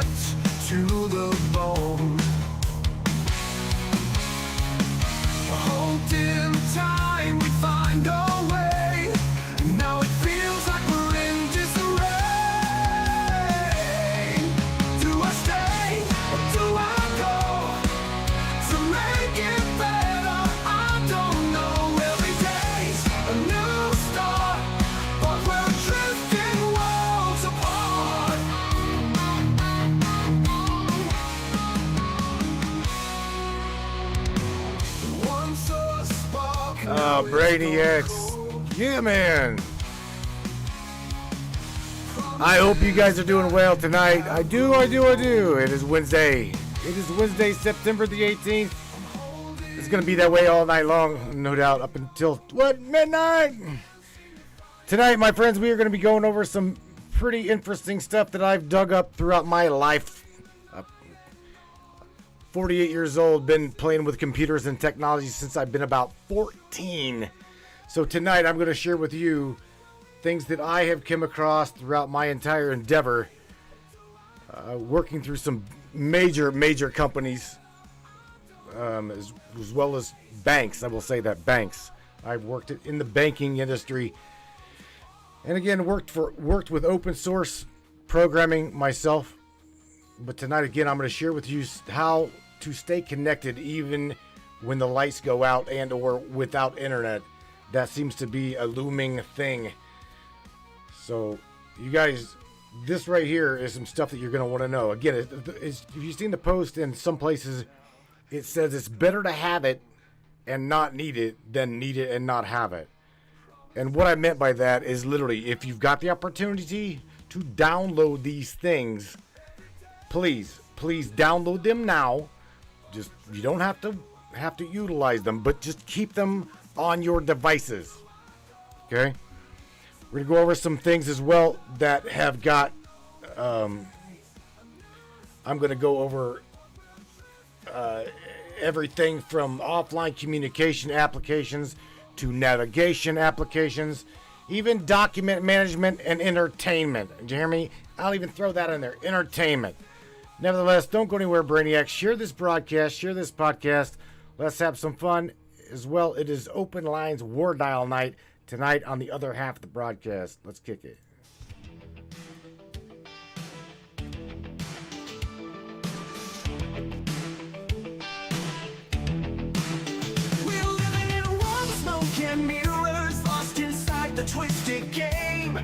cut to the bone. Hold in time, we find our way. Now it feels like we're in disarray. Do I stay or do I go to make it better? I don't know. Every day's a new start, but we're drifting worlds apart. Once a spark. Brainiacs. Yeah, man. I hope you guys are doing well tonight. I do. It is Wednesday. September the 18th. It's going to be that way all night long, no doubt, up until, midnight? Tonight, my friends, we are going to be going over some pretty interesting stuff that I've dug up throughout my life. 48 years old, been playing with computers and technology since I've been about 14. So tonight I'm going to share with you things that I have come across throughout my entire endeavor, working through some major companies, as well as banks. I will say that banks. I've worked in the banking industry, and again worked with open source programming myself. But tonight, again, I'm going to share with you how to stay connected even when the lights go out and or without internet. That seems to be a looming thing. So, you guys, this right here is some stuff that you're going to want to know. Again, if you've seen the post in some places, it says it's better to have it and not need it than need it and not have it. And what I meant by that is literally, if you've got the opportunity to download these things, please download them now. Just, you don't have to utilize them, but just keep them on your devices. Okay? We're going to go over some things as well that have got, I'm going to go over everything from offline communication applications to navigation applications, even document management and entertainment. Did you hear me? I'll even throw that in there. Entertainment. Nevertheless, don't go anywhere, Brainiacs. Share this broadcast, share this podcast. Let's have some fun as well. It is Open Lines War Dial night tonight on the other half of the broadcast. Let's kick it. We're living in a world of smoke and mirrors, lost inside the twisted game.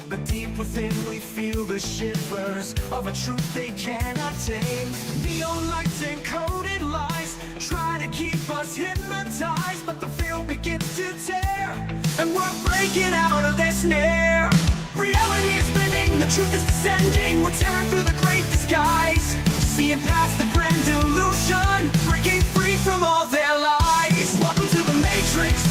But deep within we feel the shivers of a truth they cannot tame. Neon lights and coded lies try to keep us hypnotized, but the field begins to tear, and we're breaking out of their snare. Reality is bending, the truth is descending. We're tearing through the great disguise, seeing past the grand illusion, breaking free from all their lies. Welcome to the matrix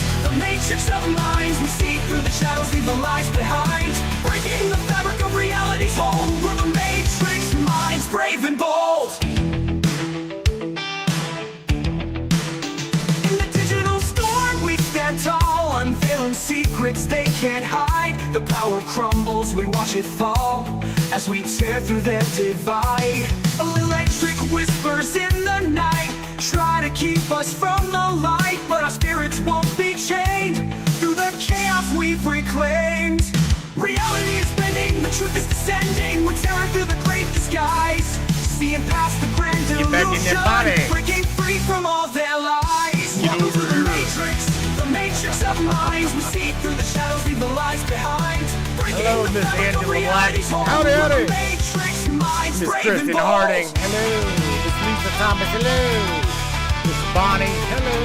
of minds. We see through the shadows, leave the lies behind, breaking the fabric of reality's hold. We're the matrix minds, brave and bold. In the digital storm we stand tall, unveiling secrets they can't hide. The power crumbles, we watch it fall as we tear through their divide. Electric whispers in the night try to keep us from the light, but our spirits won't be chained through the chaos we've reclaimed. Reality is bending, the truth is descending. We're tearing through the great disguise, seeing past the grand Get back in their body. illusion, breaking free from all their lies. Welcome to the matrix of minds. We see through the shadows, leave the lies behind, breaking Hello, the Miss fabric of Angela Black. reality's hold. Howdy, We're howdy. the matrix minds, Miss brave Kristen and bold. Harding. Hello. Miss Lisa Thomas. Hello. Miss Bonnie. Hello.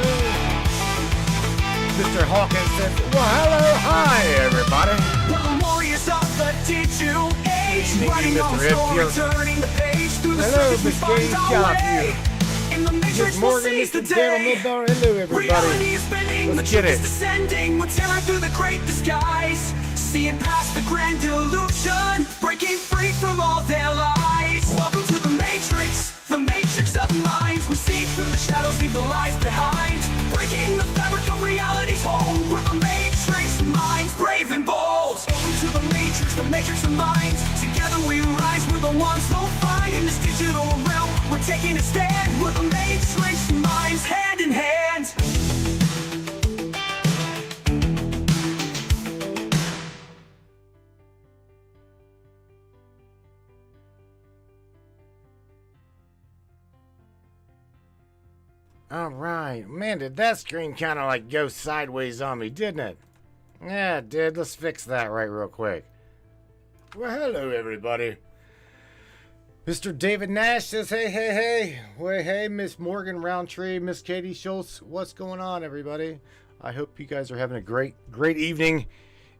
Mr. Hawkins says, well, hello. Hi, everybody. We're the warriors of the digital age, Thank you, writing our Mr. story, Epstein. turning the page through the Hello, surface we Miss find Gaines. our Shout out to way. you. In the matrix Good we'll morning, seize the Mr. Daniel day. Milbar. Hello, everybody. Reality is bending, the Let's get truth is it. descending. We're tearing through the great disguise, seeing past the grand illusion, breaking free from all their lies. Welcome to the matrix of minds. We see through the shadows, leave the lies behind, breaking the fabric of reality's hold. We're the matrix minds, brave and bold. Welcome to the matrix purge the matrix of minds. Together we rise, we're the ones who'll find. In this digital realm, we're taking a stand. We're the matrix minds, hand in hand. All right, man, did that screen kind of like go sideways on me, didn't it? Yeah, it did. Let's fix that right real quick. Well, hello, everybody. Mr. David Nash says, hey, hey, hey. Well, hey, Miss Morgan Roundtree, Miss Katie Schultz. What's going on, everybody? I hope you guys are having a great evening.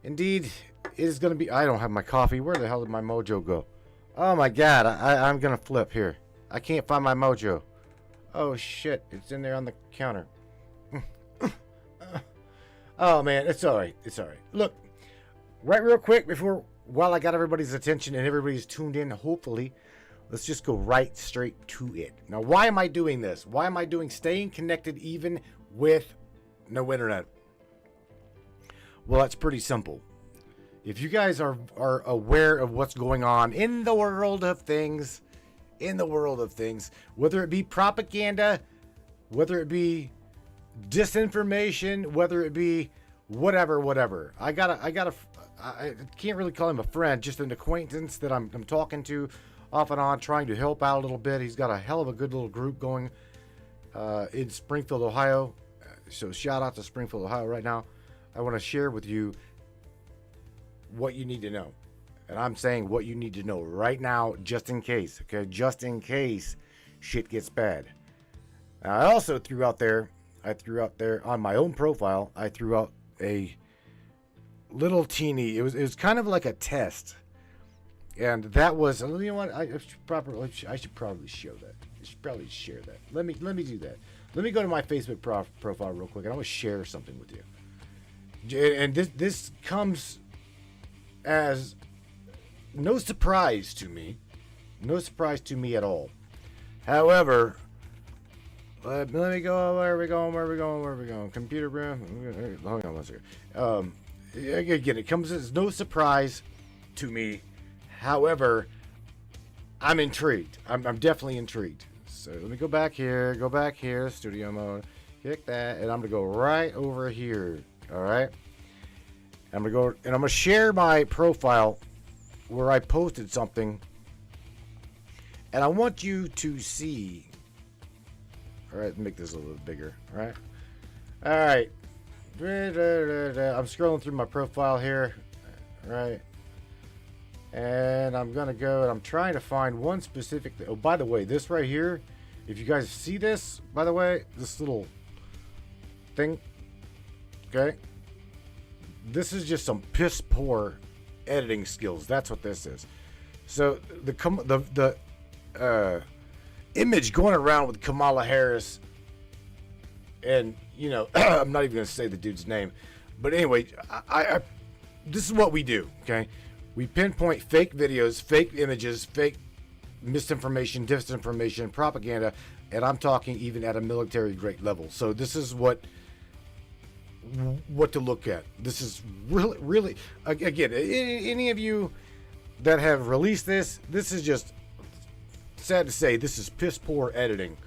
Indeed, it is going to be... I don't have my coffee. Where the hell did my mojo go? Oh, my God. I'm going to flip here. I can't find my mojo. Oh, shit. It's in there on the counter. Oh, man. It's all right. It's all right. Look, right real quick while I got everybody's attention and everybody's tuned in, hopefully, let's just go right straight to it. Now, why am I doing this? Why am I doing staying connected even with no internet? Well, that's pretty simple. If you guys are aware of what's going on in the world of things, whether it be propaganda, whether it be disinformation, whether it be whatever. I can't really call him a friend, just an acquaintance that I'm talking to off and on, trying to help out a little bit. He's got a hell of a good little group going in Springfield, Ohio. So shout out to Springfield, Ohio right now. I want to share with you what you need to know. And I'm saying what you need to know right now, just in case, okay? Just in case shit gets bad. Now, I also threw out there on my own profile, I threw out a little teeny, it was kind of like a test. And that was, you know what, I should probably show that. I should probably share that. Let me do that. Let me go to my Facebook profile real quick, and I want to share something with you. And this comes as no surprise to me at all. However, let me go. Where are we going? Computer room. Hold on one second. Again, it comes as no surprise to me. However, I'm intrigued. I'm definitely intrigued. So let me go back here. Studio mode. Kick that, and I'm gonna go right over here. All right. I'm gonna share my profile where I posted something, and I want you to see. All right, make this a little bit bigger. All right. I'm scrolling through my profile here. All right. And I'm gonna go, and I'm trying to find one specific thing. Oh, by the way, this right here, if you guys see this, by the way, this little thing, okay, this is just some piss poor editing skills. That's what this is. So the image going around with Kamala Harris, and you know, I'm not even gonna say the dude's name, but anyway, I this is what we do. Okay, we pinpoint fake videos, fake images, fake misinformation, disinformation, propaganda, and I'm talking even at a military grade level. So this is what to look at. This is really again, any of you that have released this is just sad to say, this is piss poor editing.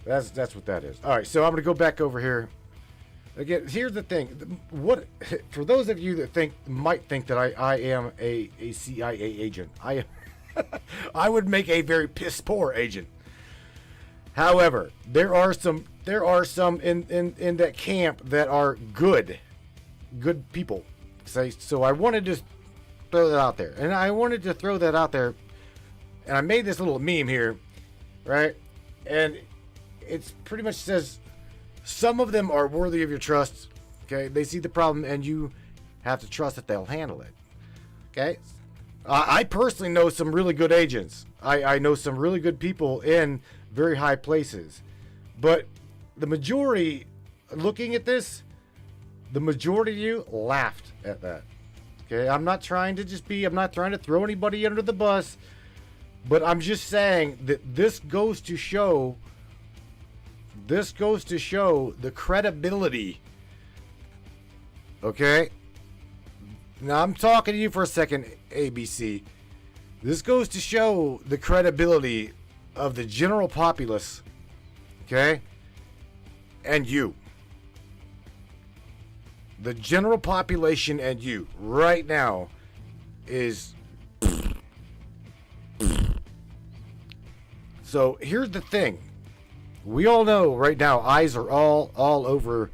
That's what that is. All right, so I'm gonna go back over here again. Here's the thing. What, for those of you that might think that I am a CIA agent, I would make a very piss poor agent. However, there are some in that camp that are good people. So I wanted to throw that out there, and I made this little meme here, right? And it's pretty much says some of them are worthy of your trust. Okay, they see the problem, and you have to trust that they'll handle it. Okay, I personally know some really good agents. I know some really good people in very high places, but the majority, looking at this, the majority of you laughed at that. Okay, I'm not trying to throw anybody under the bus, but I'm just saying that this goes to show the credibility, okay, Now I'm talking to you for a second, ABC. This goes to show the credibility of the general populace, okay? And you. The general population and you right now is... So here's the thing. We all know right now eyes are all over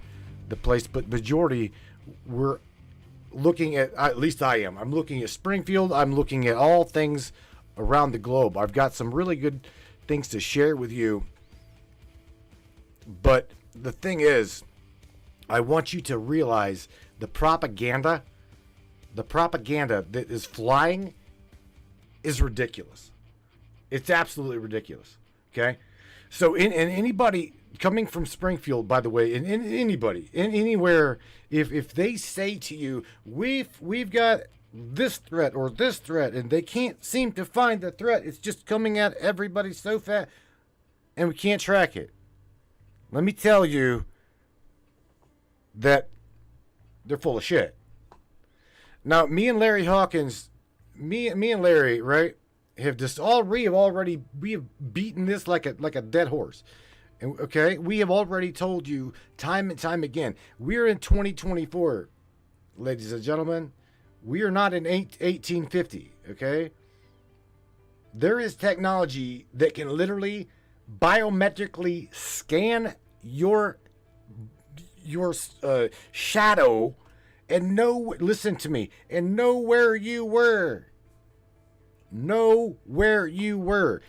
the place, but majority we're looking at least I am. I'm looking at Springfield. I'm looking at all things around the globe. I've got some really good things to share with you. But the thing is, I want you to realize the propaganda that is flying is ridiculous. It's absolutely ridiculous. Okay? So in anybody coming from Springfield, by the way, in anybody, in anywhere, if they say to you, we've got this threat or this threat, and they can't seem to find the threat, it's just coming at everybody so fast, and we can't track it. Let me tell you that they're full of shit. Now, me and Larry Hawkins, me and Larry, right, have we have beaten this like a dead horse. Okay, we have already told you time and time again, we're in 2024, ladies and gentlemen. We are not in 1850, okay? There is technology that can literally biometrically scan your shadow and know, listen to me, and know where you were. Know where you were.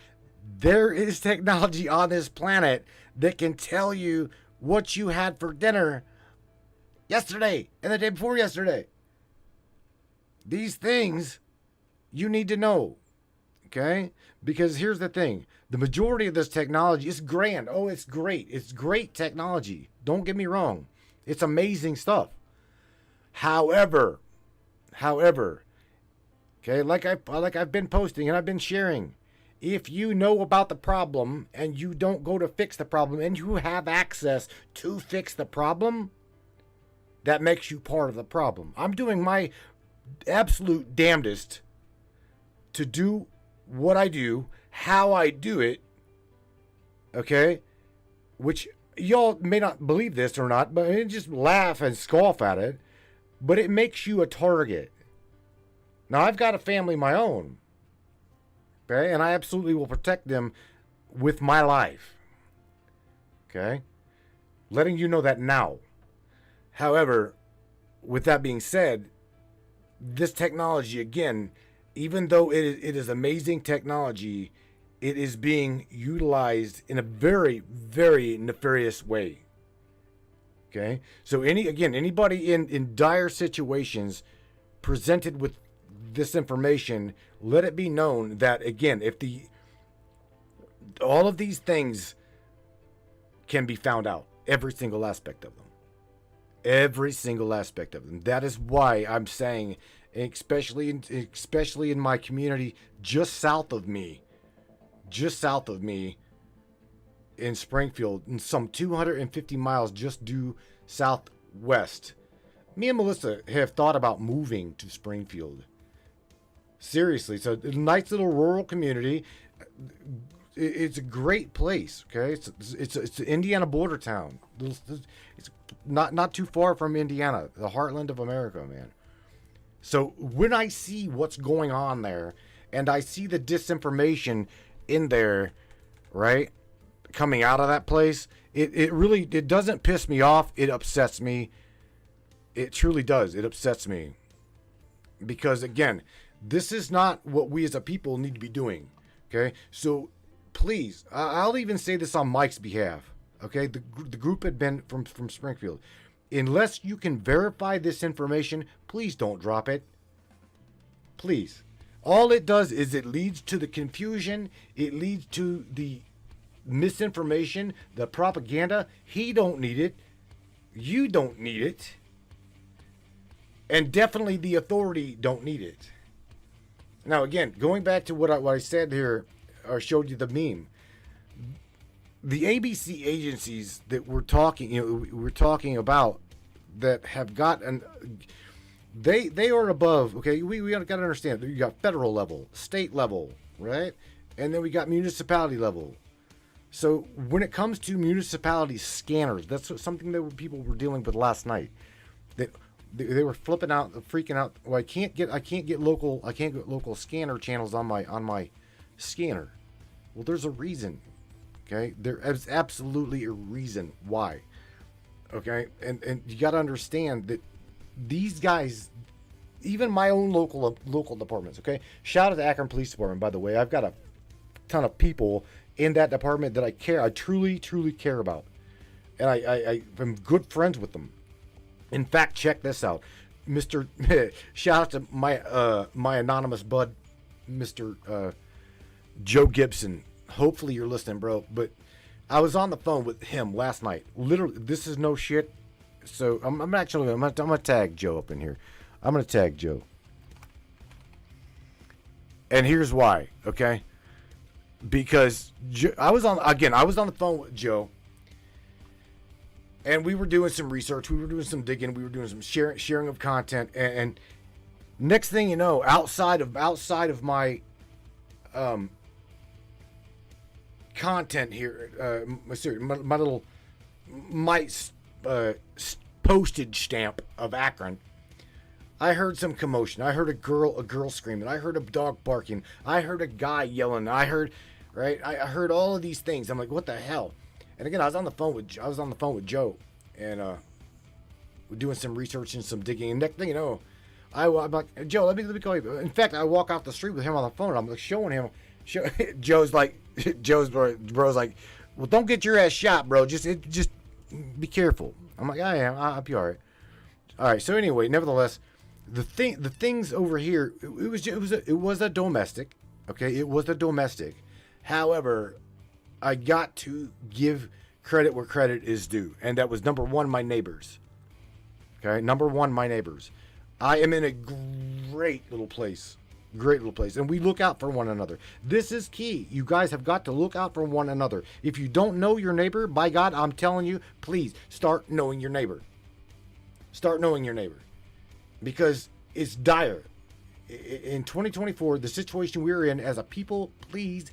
There is technology on this planet that can tell you what you had for dinner yesterday and the day before yesterday. These things you need to know, okay? Because here's the thing. The majority of this technology is grand. Oh, it's great. It's great technology. Don't get me wrong. It's amazing stuff. However, okay, like I've been posting and I've been sharing, if you know about the problem and you don't go to fix the problem and you have access to fix the problem, that makes you part of the problem. I'm doing my absolute damnedest to do what I do, how I do it, okay? Which y'all may not believe this or not, but just laugh and scoff at it, but it makes you a target. Now, I've got a family of my own, okay? And I absolutely will protect them with my life, okay? Letting you know that now. However, with that being said, this technology, again, even though it is amazing technology, it is being utilized in a very, very nefarious way. Okay? So anybody in dire situations presented with this information, let it be known that, again, if all of these things can be found out, every single aspect of them. Every single aspect of them. That is why I'm saying, especially in my community just south of me in Springfield, and some 250 miles just due southwest. Me and Melissa have thought about moving to Springfield. Seriously, so a nice little rural community. It's a great place, okay? It's an Indiana border town. It's not too far from Indiana, the heartland of America, man. So when I see what's going on there, and I see the disinformation in there, right, coming out of that place, it really doesn't piss me off. It upsets me. It truly does. It upsets me. Because, again, this is not what we as a people need to be doing, okay? So please, I'll even say this on Mike's behalf, okay? The group had been from Springfield. Unless you can verify this information, please don't drop it. Please. All it does is it leads to the confusion. It leads to the misinformation, the propaganda. He don't need it. You don't need it. And definitely the authority don't need it. Now, again, going back to what I said here, or showed you the meme. The ABC agencies that we're talking about that have gotten They are above. Okay, we got to understand. You got federal level, state level, right, and then we got municipality level. So when it comes to municipality scanners, that's something that people were dealing with last night. That they were flipping out, freaking out. Well, I can't get local scanner channels on my scanner. Well, there's a reason. Okay, there is absolutely a reason why. Okay, and you got to understand that these guys, even my own local departments. Okay, shout out to Akron Police Department, by the way. I've got a ton of people in that department that I truly care about, and I'm good friends with them. In fact, check this out, Mr. Shout out to my anonymous bud, Mr. Joe Gibson. Hopefully you're listening, bro. But I was on the phone with him last night. Literally, this is no shit. So I'm gonna tag Joe up in here. I'm gonna tag Joe, and here's why. Okay, because I was on the phone with Joe. And we were doing some research. We were doing some digging. We were doing some sharing of content. And next thing you know, outside of my content here, my postage stamp of Akron, I heard some commotion. I heard a girl screaming. I heard a dog barking. I heard a guy yelling. I heard all of these things. I'm like, what the hell? And again, I was on the phone with Joe, and we're doing some research and some digging. And next thing you know, I'm like, Joe, let me call you. In fact, I walk off the street with him on the phone. And I'm like showing him. Joe's bro's like, well, don't get your ass shot, bro. Just be careful. I'm like, I am. I'll be all right. All right. So anyway, nevertheless, the things over here, it was a domestic. Okay, it was a domestic. However, I got to give credit where credit is due. And that was number one, my neighbors. Okay, number one, my neighbors. I am in a great little place. And we look out for one another. This is key. You guys have got to look out for one another. If you don't know your neighbor, by God, I'm telling you, please start knowing your neighbor. Start knowing your neighbor. Because it's dire. In 2024, the situation we're in as a people, please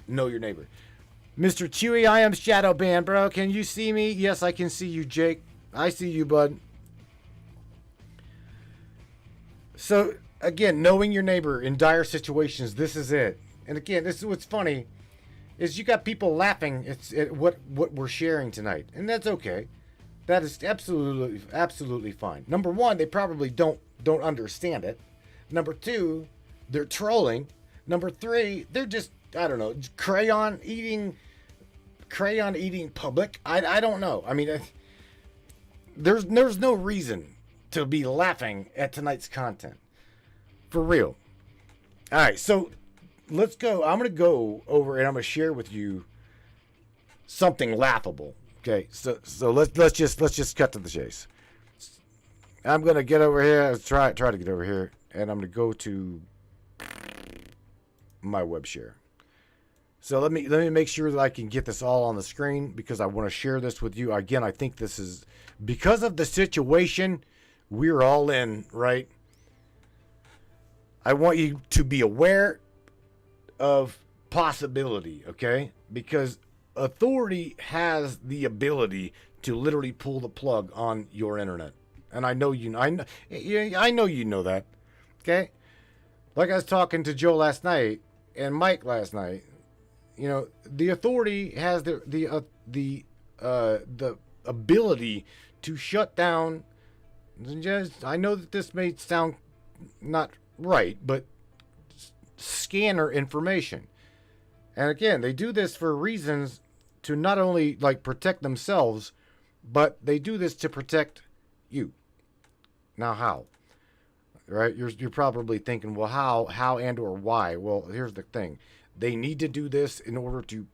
know your neighbor. Mr. Chewy, I am shadow banned, bro. Can you see me? Yes, I can see you, Jake. I see you, bud. So, again, knowing your neighbor in dire situations, this is it. And again, this is what's funny, is you got people laughing at what we're sharing tonight. And that's okay. That is absolutely fine. Number one, they probably don't understand it. Number two, they're trolling. Number three, they're just, I don't know, crayon eating public. I don't know. I mean, there's no reason to be laughing at tonight's content. For real. All right, so let's go. I'm going to go over and I'm going to share with you something laughable. Okay, so let's just cut to the chase. I'm going to get over here. Let's try to get over here, and I'm going to go to my web share. So let me make sure that I can get this all on the screen because I want to share this with you. Again, I think this is because of the situation we're all in, right? I want you to be aware of possibility, okay? Because authority has the ability to literally pull the plug on your internet. And I know you know that. Okay? Like I was talking to Joe last night and Mike last night, you know, the authority has the ability to shut down. Just, I know that this may sound not right, but scanner information. And again, they do this for reasons to not only like protect themselves, but they do this to protect you. Now, how? Right? You're probably thinking, well, how and or why? Well, here's the thing. They need to do this in order to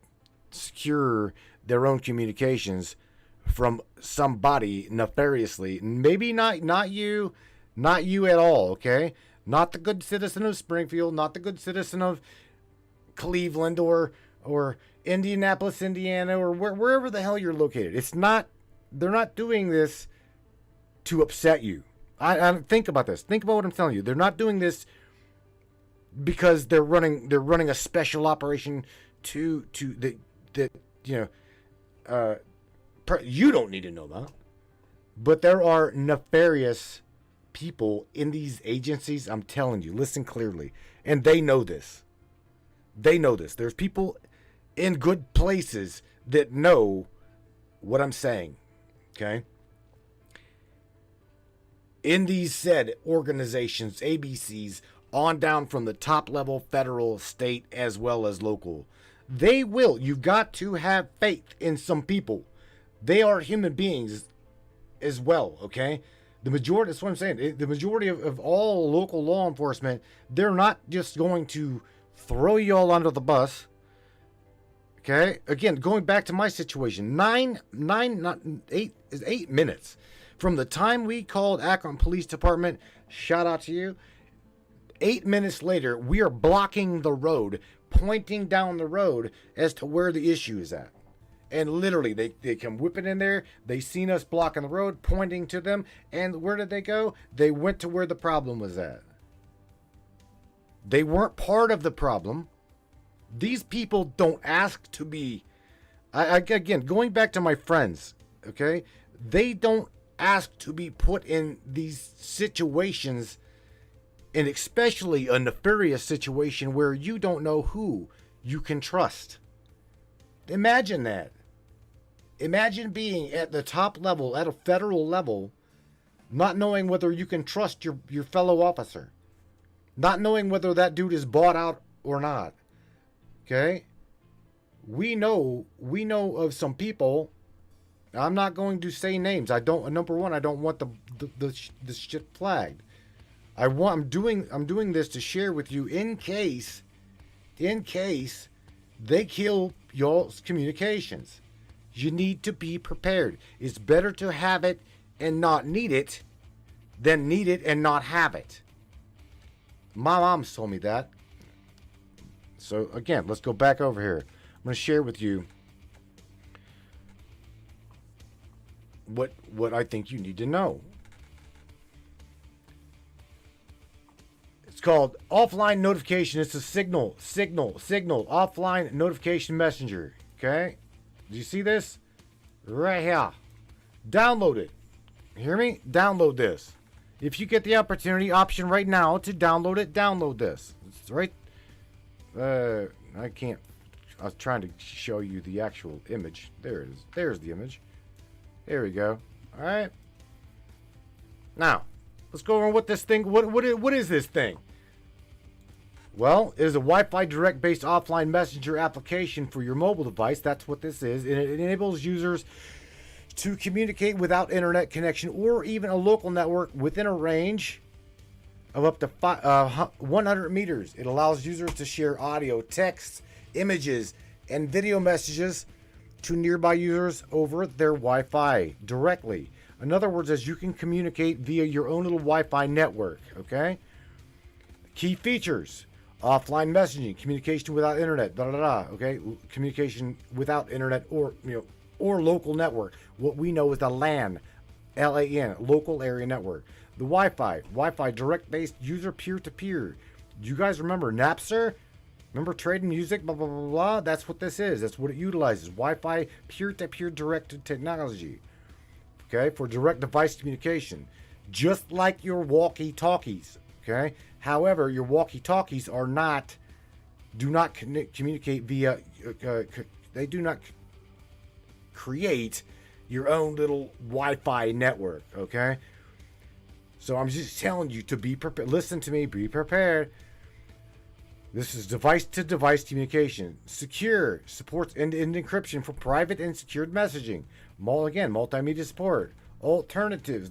secure their own communications from somebody nefariously. Maybe not you at all, okay? Not the good citizen of Springfield, not the good citizen of Cleveland or Indianapolis, Indiana, or wherever the hell you're located. It's not they're not doing this to upset you. I think about this. Think about what I'm telling you. They're not doing this because they're running a special operation that you don't need to know about. But there are nefarious people in these agencies. I'm telling you, listen clearly, and they know this. They know this. There's people in good places that know what I'm saying. Okay. In these said organizations, ABCs, on down from the top level, federal, state, as well as local, they will. You've got to have faith in some people. They are human beings as well, okay? The majority, that's what I'm saying. The majority of all local law enforcement, they're not just going to throw you all under the bus. Okay? Again, going back to my situation, 8 minutes from the time we called Akron Police Department, shout out to you. 8 minutes later, we are blocking the road, pointing down the road as to where the issue is at. And literally, they come whipping in there. They seen us blocking the road, pointing to them. And where did they go? They went to where the problem was at. They weren't part of the problem. These people don't ask to be... again, going back to my friends, okay? They don't ask to be put in these situations, and especially a nefarious situation where you don't know who you can trust. Imagine that. Imagine being at the top level, at a federal level, not knowing whether you can trust your fellow officer. Not knowing whether that dude is bought out or not. Okay? We know of some people. I'm not going to say names. Number one, I don't want the shit flagged. I'm doing this to share with you in case they kill y'all's communications. You need to be prepared. It's better to have it and not need it than need it and not have it. My mom's told me that. So again, let's go back over here. I'm going to share with you what I think you need to know. It's called offline notification. It's a signal, offline notification messenger. Okay? Do you see this? Right here. Download it. Hear me? Download this. If you get the opportunity, option right now to download it, download this. It's right. I can't. I was trying to show you the actual image. There it is. There's the image. There we go. All right. Now, let's go over what this thing. What is this thing? Well, it is a Wi-Fi direct-based offline messenger application for your mobile device. That's what this is. And it enables users to communicate without internet connection or even a local network within a range of up to 100 meters. It allows users to share audio, text, images, and video messages to nearby users over their Wi-Fi directly. In other words, as you can communicate via your own little Wi-Fi network, okay? Key features: offline messaging, communication without internet, okay? Communication without internet or local network. What we know is the LAN, LAN, local area network. The Wi-Fi direct-based user peer-to-peer. You guys remember Napster? Remember trading music, blah, blah, blah, blah? That's what this is. That's what it utilizes. Wi-Fi peer-to-peer directed technology. Okay, for direct device communication. Just like your walkie-talkies. Okay? However, your walkie-talkies do not communicate via, they do not create your own little Wi-Fi network. Okay? So I'm just telling you to be prepared. Listen to me, be prepared. This is device-to-device communication. Secure, supports end-to-end encryption for private and secured messaging. Multimedia support. Alternatives,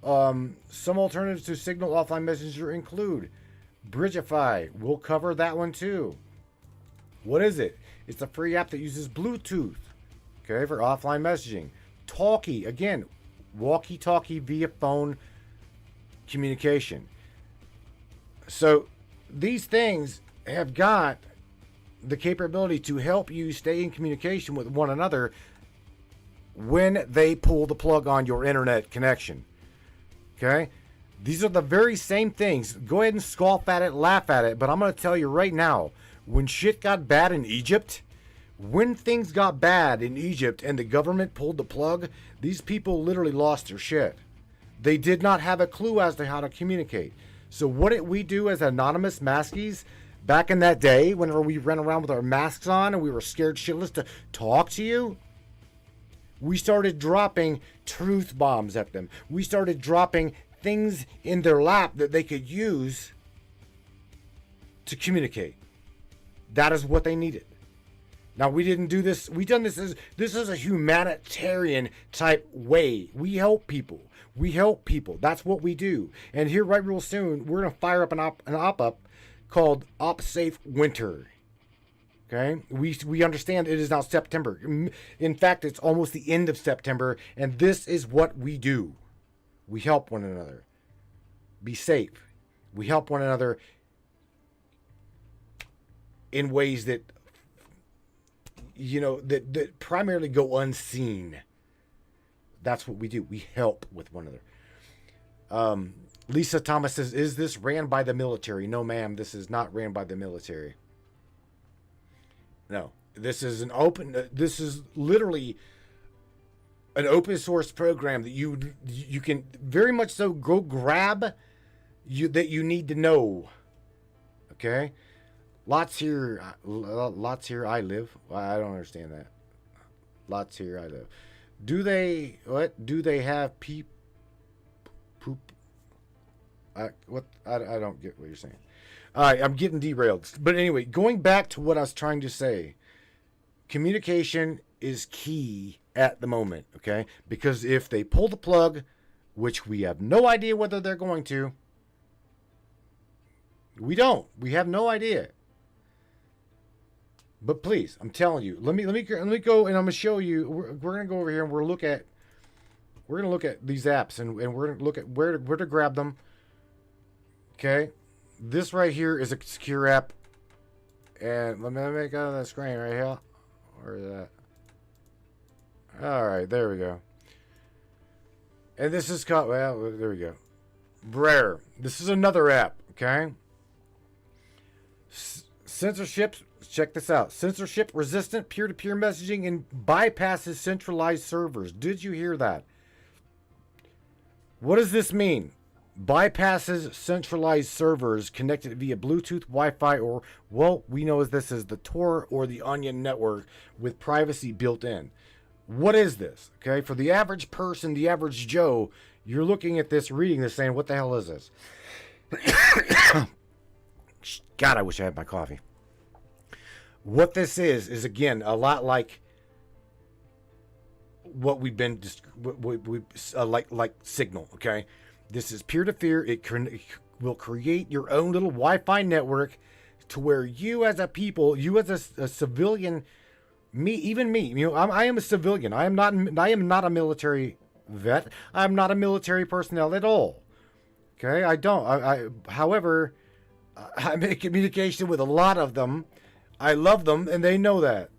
some alternatives to Signal offline messenger include Bridgeify. We'll cover that one too. What is it? It's a free app that uses Bluetooth, okay, for offline messaging. Talkie, again, walkie-talkie via phone communication. So these things have got the capability to help you stay in communication with one another when they pull the plug on your internet connection. Okay? These are the very same things. Go ahead and scoff at it, laugh at it, but I'm going to tell you right now, when shit got bad in Egypt, when things got bad in Egypt and the government pulled the plug, these people literally lost their shit. They did not have a clue as to how to communicate. So what did we do as anonymous maskies back in that day, whenever we ran around with our masks on and we were scared shitless to talk to you? We started dropping truth bombs at them. We started dropping things in their lap that they could use to communicate. That is what they needed. Now, we didn't do this. We done this is a humanitarian type way. We help people. We help people. That's what we do. And here, right real soon, we're gonna fire up an op-up called Op Safe Winter. Okay, we understand it is now September. In fact, it's almost the end of September, and this is what we do. We help one another. Be safe. We help one another in ways that, that primarily go unseen. That's what we do. We help with one another. Lisa Thomas says, is this ran by the military? No, ma'am, this is not ran by the military. No, this is this is literally an open source program that you can very much so go grab that you need to know. Okay? Lots here I live. I don't understand that. Lots here I live. Do they have poop? I don't get what you're saying. All right, I'm getting derailed. But anyway, going back to what I was trying to say, communication is key at the moment, okay? Because if they pull the plug, which we have no idea whether they're going to, we don't. We have no idea. But please, I'm telling you, let me go and I'm gonna show you. We're gonna go over here and we're gonna look at these apps and we're gonna look at where to grab them. Okay, this right here is a secure app, and let me make out of that screen right here. Where is that? All right, there we go. And this is called, well, there we go. Brer. This is another app. Okay. Censorship. Check this out. Censorship resistant peer-to-peer messaging and bypasses centralized servers. Did you hear that? What does this mean? Bypasses centralized servers connected via Bluetooth, Wi-Fi, or, well, we know as this is the Tor or the Onion network with privacy built in. What is this? Okay, for the average person, the average Joe, you're looking at this, reading this, saying, what the hell is this? God, I wish I had my coffee. What this is again a lot like what we've been like Signal. Okay, this is peer-to-peer. It will create your own little Wi-Fi network to where you as a people, you as a civilian, even me, I am a civilian. I am not a military vet. I'm not a military personnel at all. Okay, however, I'm in communication with a lot of them. I love them, and they know that.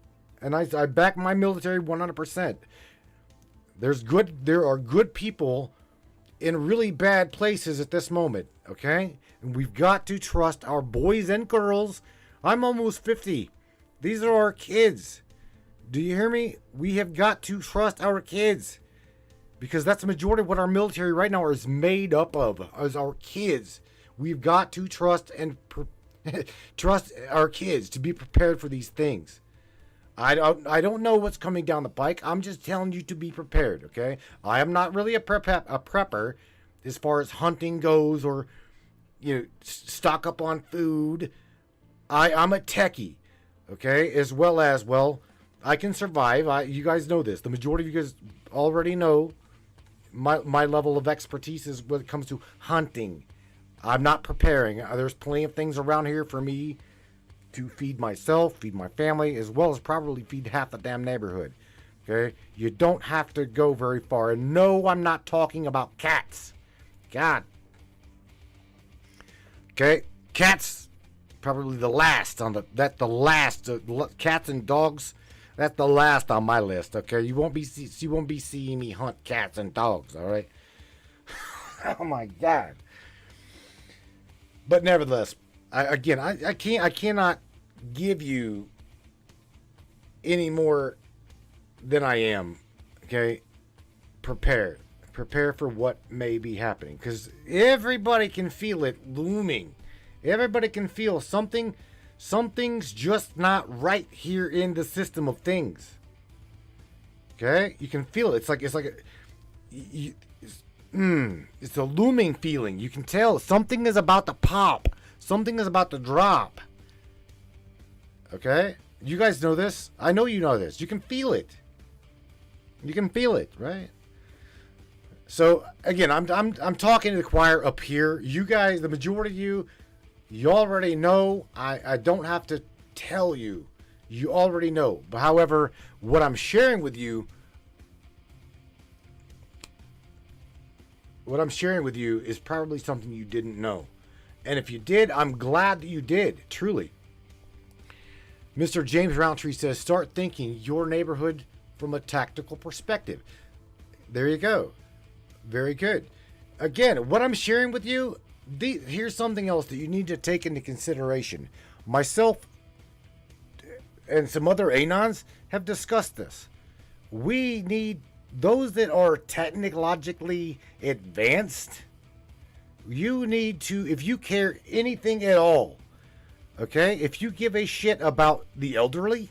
And I back my military 100%. There are good people in really bad places at this moment, okay? And we've got to trust our boys and girls. I'm almost 50. These are our kids. Do you hear me? We have got to trust our kids. Because that's the majority of what our military right now is made up of, is our kids. We've got to trust trust our kids to be prepared for these things. I don't know what's coming down the pike. I'm just telling you to be prepared, okay? I am not really a prepper as far as hunting goes or, stock up on food. I'm a techie, okay? As well as, I can survive. You guys know this. The majority of you guys already know my level of expertise is when it comes to hunting. I'm not preparing. There's plenty of things around here for me to feed myself, feed my family, as well as probably feed half the damn neighborhood. Okay? You don't have to go very far. And no, I'm not talking about cats. God. Okay? Cats, probably the last on the last. Cats and dogs, That's the last on my list. Okay, you won't be seeing me hunt cats and dogs. All right. Oh my God. But nevertheless, I cannot give you any more than I am. Okay, prepare for what may be happening, because everybody can feel it looming. Everybody can feel something's just not right here in the system of things. Okay, you can feel it. It's a looming feeling. You can tell something is about to pop. Something is about to drop. Okay, you guys know this. I know you know this. You can feel it. You can feel it, right? So again, I'm talking to the choir up here. You guys, the majority of you already know. I don't have to tell you. You already know. But however, what I'm sharing with you is probably something you didn't know. And if you did, I'm glad that you did, truly. Mr. James Roundtree says, start thinking your neighborhood from a tactical perspective. There you go. Very good. Again, what I'm sharing with you, here's something else that you need to take into consideration. Myself and some other Anons have discussed this. We need those that are technologically advanced. You need to, if you care anything at all, okay, if you give a shit about the elderly,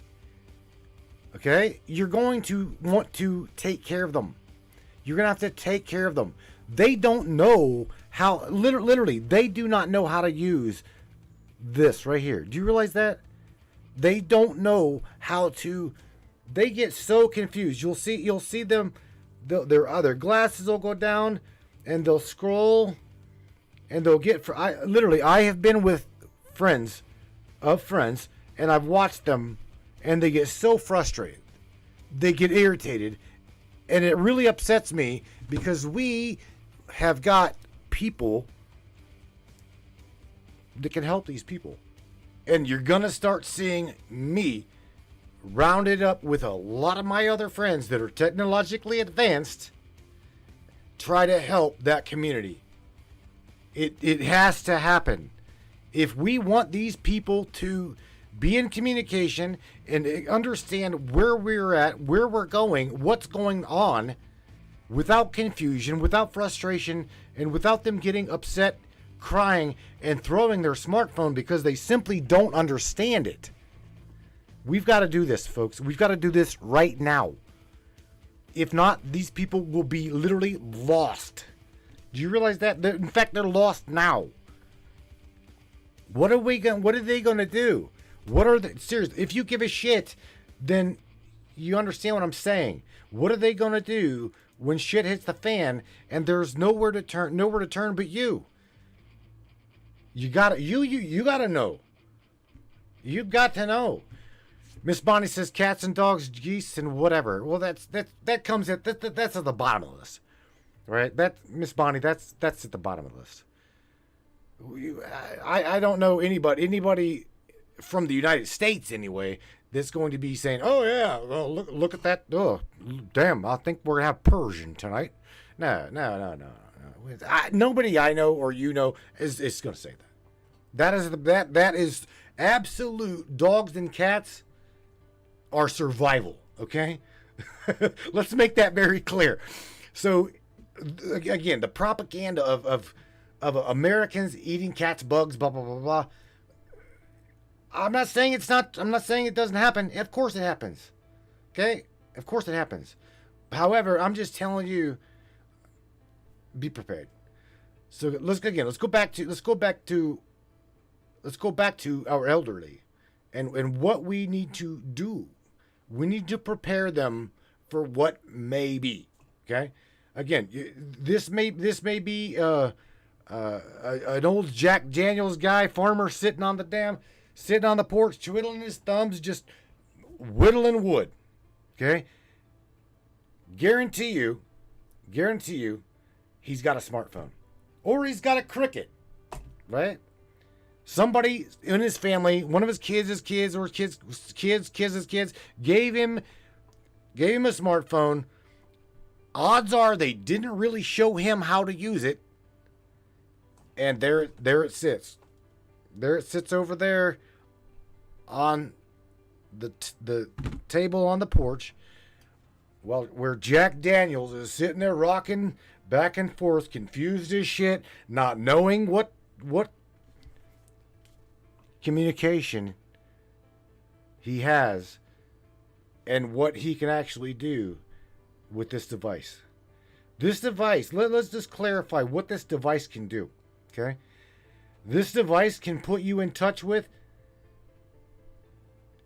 okay, you're going to want to take care of them. You're going to have to take care of them. They don't know how, literally, they do not know how to use this right here. Do you realize that? They don't know how to, they get so confused. You'll see them, their glasses will go down and they'll scroll and they'll get, I have been with friends and I've watched them and they get so frustrated. They get irritated. And it really upsets me because we have got people that can help these people. And you're going to start seeing me rounded up with a lot of my other friends that are technologically advanced try to help that community. It has to happen. If we want these people to be in communication and understand where we're at, where we're going, what's going on, without confusion, without frustration, and without them getting upset, crying, and throwing their smartphone because they simply don't understand it. We've got to do this, folks. We've got to do this right now. If not, these people will be literally lost. Do you realize that? In fact, they're lost now. What are they going to do? Seriously, if you give a shit, then you understand what I'm saying. What are they going to do when shit hits the fan and there's nowhere to turn but you? You got to know. You've got to know. Miss Bonnie says cats and dogs, geese and whatever. Well, that's at the bottom of the list. Right? Miss Bonnie, that's at the bottom of the list. I don't know anybody from the United States anyway that's going to be saying, oh yeah, well, look at that. Oh, damn, I think we're gonna have Persian tonight. No. Nobody I know or you know is going to say that. That is absolute. Dogs and cats are survival. Okay, let's make that very clear. So again, the propaganda of Americans eating cats, bugs, blah blah blah blah. I'm not saying it doesn't happen. Of course it happens. Okay? Of course it happens. However, I'm just telling you, be prepared. So let's go back to our elderly and what we need to do. We need to prepare them for what may be. Okay? Again, this may be an old Jack Daniels guy, farmer sitting on the porch, twiddling his thumbs, just whittling wood. Okay? Guarantee you, he's got a smartphone. Or he's got a Cricket. Right? Somebody in his family, one of his kids, or his kids, gave him a smartphone. Odds are they didn't really show him how to use it. And there it sits. There it sits over there on the table on the porch. Well, where Jack Daniels is sitting there rocking back and forth, confused as shit, not knowing what communication he has and what he can actually do with this device. This device, let's just clarify what this device can do, okay? This device can put you in touch with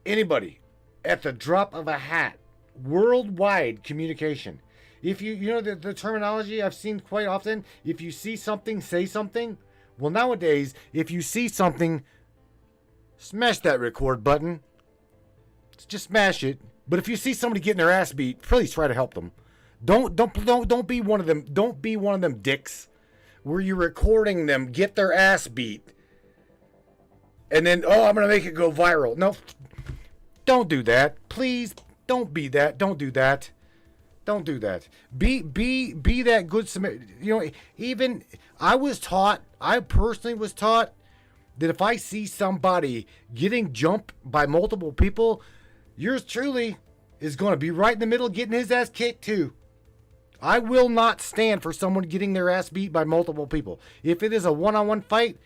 anybody at the drop of a hat. Worldwide communication. If you know the terminology I've seen quite often, if you see something, say something. Well, nowadays, if you see something, smash that record button. Just smash it. But if you see somebody getting their ass beat, please try to help them. Don't be one of them. Don't be one of them dicks where you're recording them get their ass beat, and then I'm gonna make it go viral. No, don't do that. Please. Don't be that. Don't do that. Don't do that. Be that good Samaritan. You know, even I personally was taught that if I see somebody getting jumped by multiple people, yours truly is going to be right in the middle getting his ass kicked too. I will not stand for someone getting their ass beat by multiple people. If it is a one-on-one fight,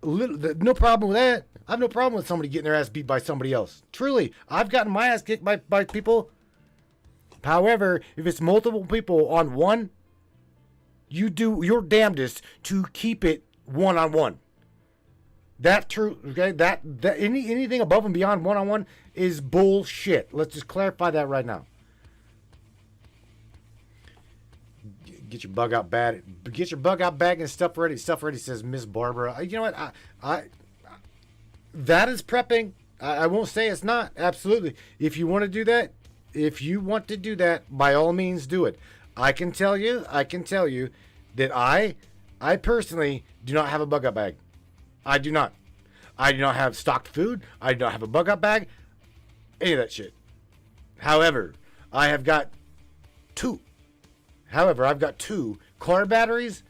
no problem with that. I have no problem with somebody getting their ass beat by somebody else. Truly, I've gotten my ass kicked by people. However, if it's multiple people on one, you do your damnedest to keep it one-on-one. That true, okay? That anything above and beyond one-on-one is bullshit. Let's just clarify that right now. Get your bug out bag. Get your bug out bag and stuff ready. Stuff ready, says Miss Barbara. You know what? I that is prepping. I won't say it's not. Absolutely. If you want to do that, by all means do it. I can tell you that I personally do not have a bug out bag. I do not. I do not have stocked food. I do not have a bug out bag. Any of that shit. However, I've got two car batteries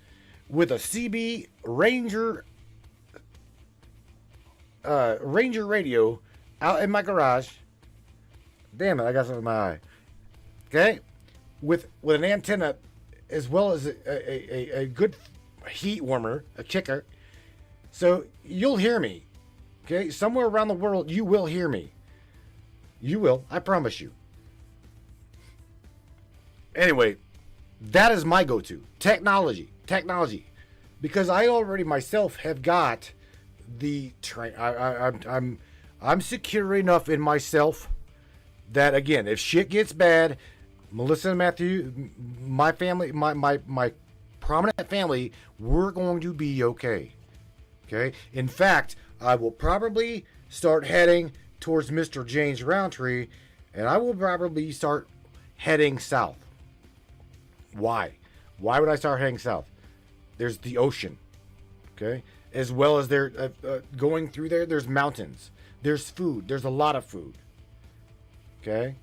with a CB Ranger radio out in my garage. Damn it, I got something in my eye. Okay? With an antenna as well as a good heat warmer, a kicker. So you'll hear me. Okay? Somewhere around the world, you will hear me. You will. I promise you. Anyway, that is my go-to. Technology. Because I already myself have got the train. I'm secure enough in myself that, again, if shit gets bad, Melissa and Matthew, my family, my prominent family, we're going to be okay. Okay? In fact, I will probably start heading towards Mr. James Roundtree, and I will probably start heading south. Why? Why would I start heading south? There's the ocean, okay? As well as going through there's mountains. There's food. There's a lot of food, okay?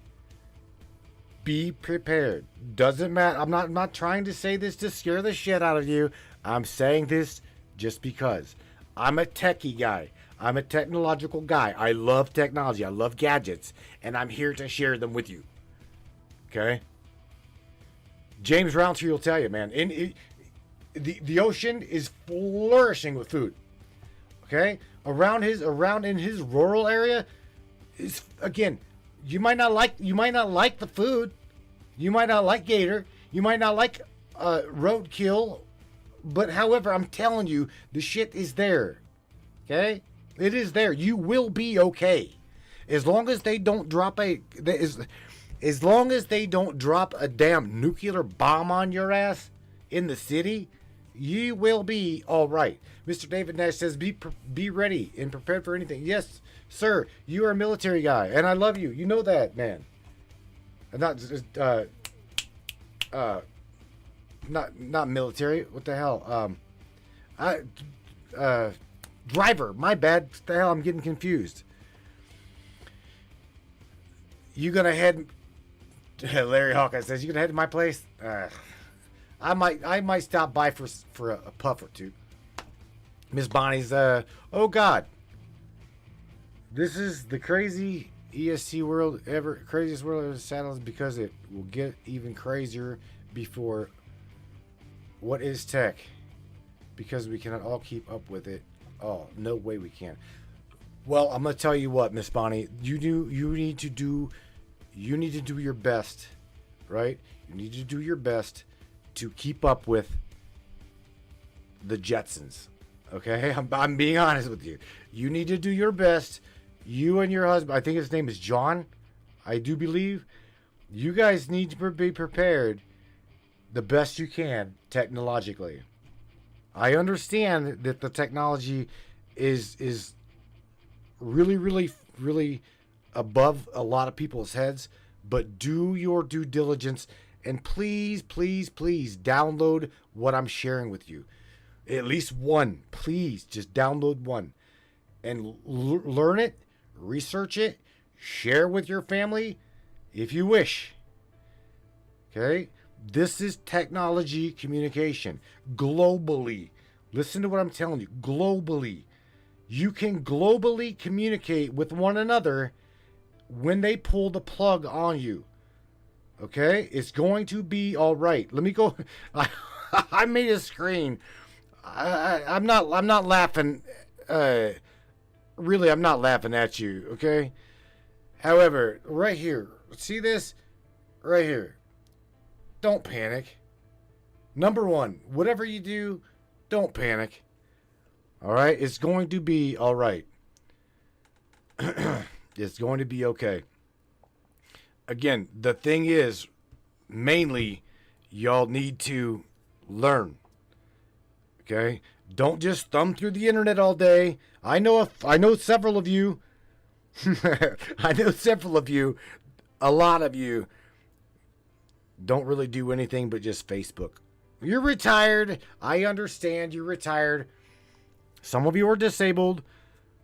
Be prepared. Doesn't matter. I'm not trying to say this to scare the shit out of you. I'm saying this just because. I'm a techie guy. I'm a technological guy. I love technology. I love gadgets. And I'm here to share them with you. Okay? James Roundtree will tell you, man. The ocean is flourishing with food. Okay? Around in his rural area is, again, you might not like the food. You might not like gator. You might not like roadkill. But however, I'm telling you, the shit is there. Okay? It is there. You will be okay. As long as they don't drop as long as they don't drop a damn nuclear bomb on your ass in the city, you will be all right. Mr. David Nash says, be ready and prepared for anything. Yes, sir. You are a military guy, and I love you. You know that, man. Not military. What the hell? driver. My bad. What the hell? I'm getting confused. You gonna head? Larry Hawkeye says, "You gonna head to my place?" I might stop by for a puff or two. Miss Bonnie's. Oh God. This is the crazy ESC world ever. Craziest world ever saddles because it will get even crazier before. What is tech? Because we cannot all keep up with it. Oh, no way we can. Well, I'm gonna tell you what, Miss Bonnie. You need to do your best, right? You need to do your best to keep up with the Jetsons. Okay, I'm being honest with you. You need to do your best. You and your husband, I think his name is John, I do believe. You guys need to be prepared the best you can technologically. I understand that the technology is really, really, really above a lot of people's heads, but do your due diligence and please, please, please download what I'm sharing with you. At least one. Please just download one and learn it, research it, share with your family if you wish. Okay? This is technology communication globally. Listen to what I'm telling you. Globally. You can globally communicate with one another when they pull the plug on you. Okay? It's going to be all right. Let me go. I made a screen. I'm not laughing. Really, I'm not laughing at you. Okay? However, right here. See this? Right here. Don't panic. Number one, whatever you do, don't panic. All right? It's going to be all right. It's going to be okay. Again, the thing is, mainly, y'all need to learn. Okay? Don't just thumb through the internet all day. I know several of you. I know several of you. A lot of you don't really do anything but just Facebook. You're retired. I understand you're retired. Some of you are disabled.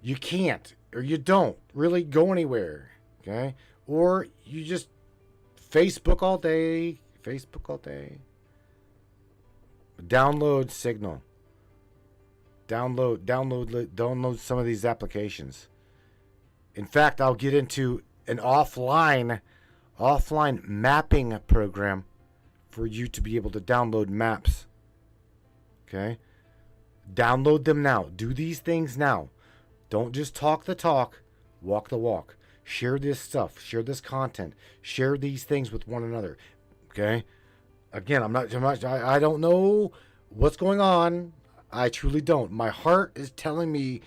You can't or you don't really go anywhere. Okay? Or you just Facebook all day. Facebook all day. Download Signal. Download some of these applications. In fact, I'll get into an offline mapping program for you to be able to download maps. Okay? Download them now. Do these things now. Don't just talk the talk, walk the walk. Share this stuff. Share this content. Share these things with one another. Okay? Again, I don't know what's going on. I truly don't. My heart is telling me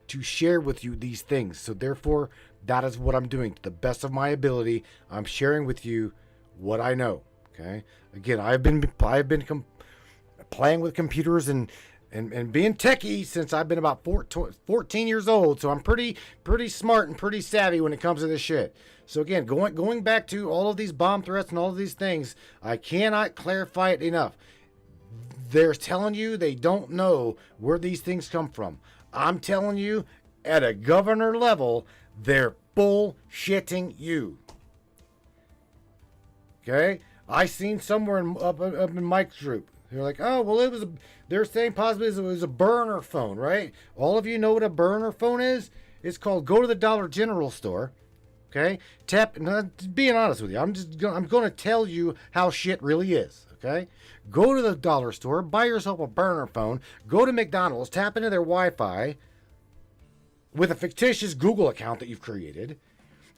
to share with you these things. So therefore, that is what I'm doing. To the best of my ability, I'm sharing with you what I know. Okay? Again, I've been playing with computers and being techie since I've been about 14 years old. So I'm pretty smart and pretty savvy when it comes to this shit. So again, going back to all of these bomb threats and all of these things, I cannot clarify it enough. They're telling you they don't know where these things come from. I'm telling you, at a governor level, they're bullshitting you. Okay? I seen somewhere up in Mike's group. They're like, oh, well, they're saying possibly it was a burner phone, right? All of you know what a burner phone is? It's called go to the Dollar General store. Okay? Being honest with you, I'm going to tell you how shit really is. Okay? Go to the dollar store, buy yourself a burner phone, go to McDonald's, tap into their Wi-Fi with a fictitious Google account that you've created,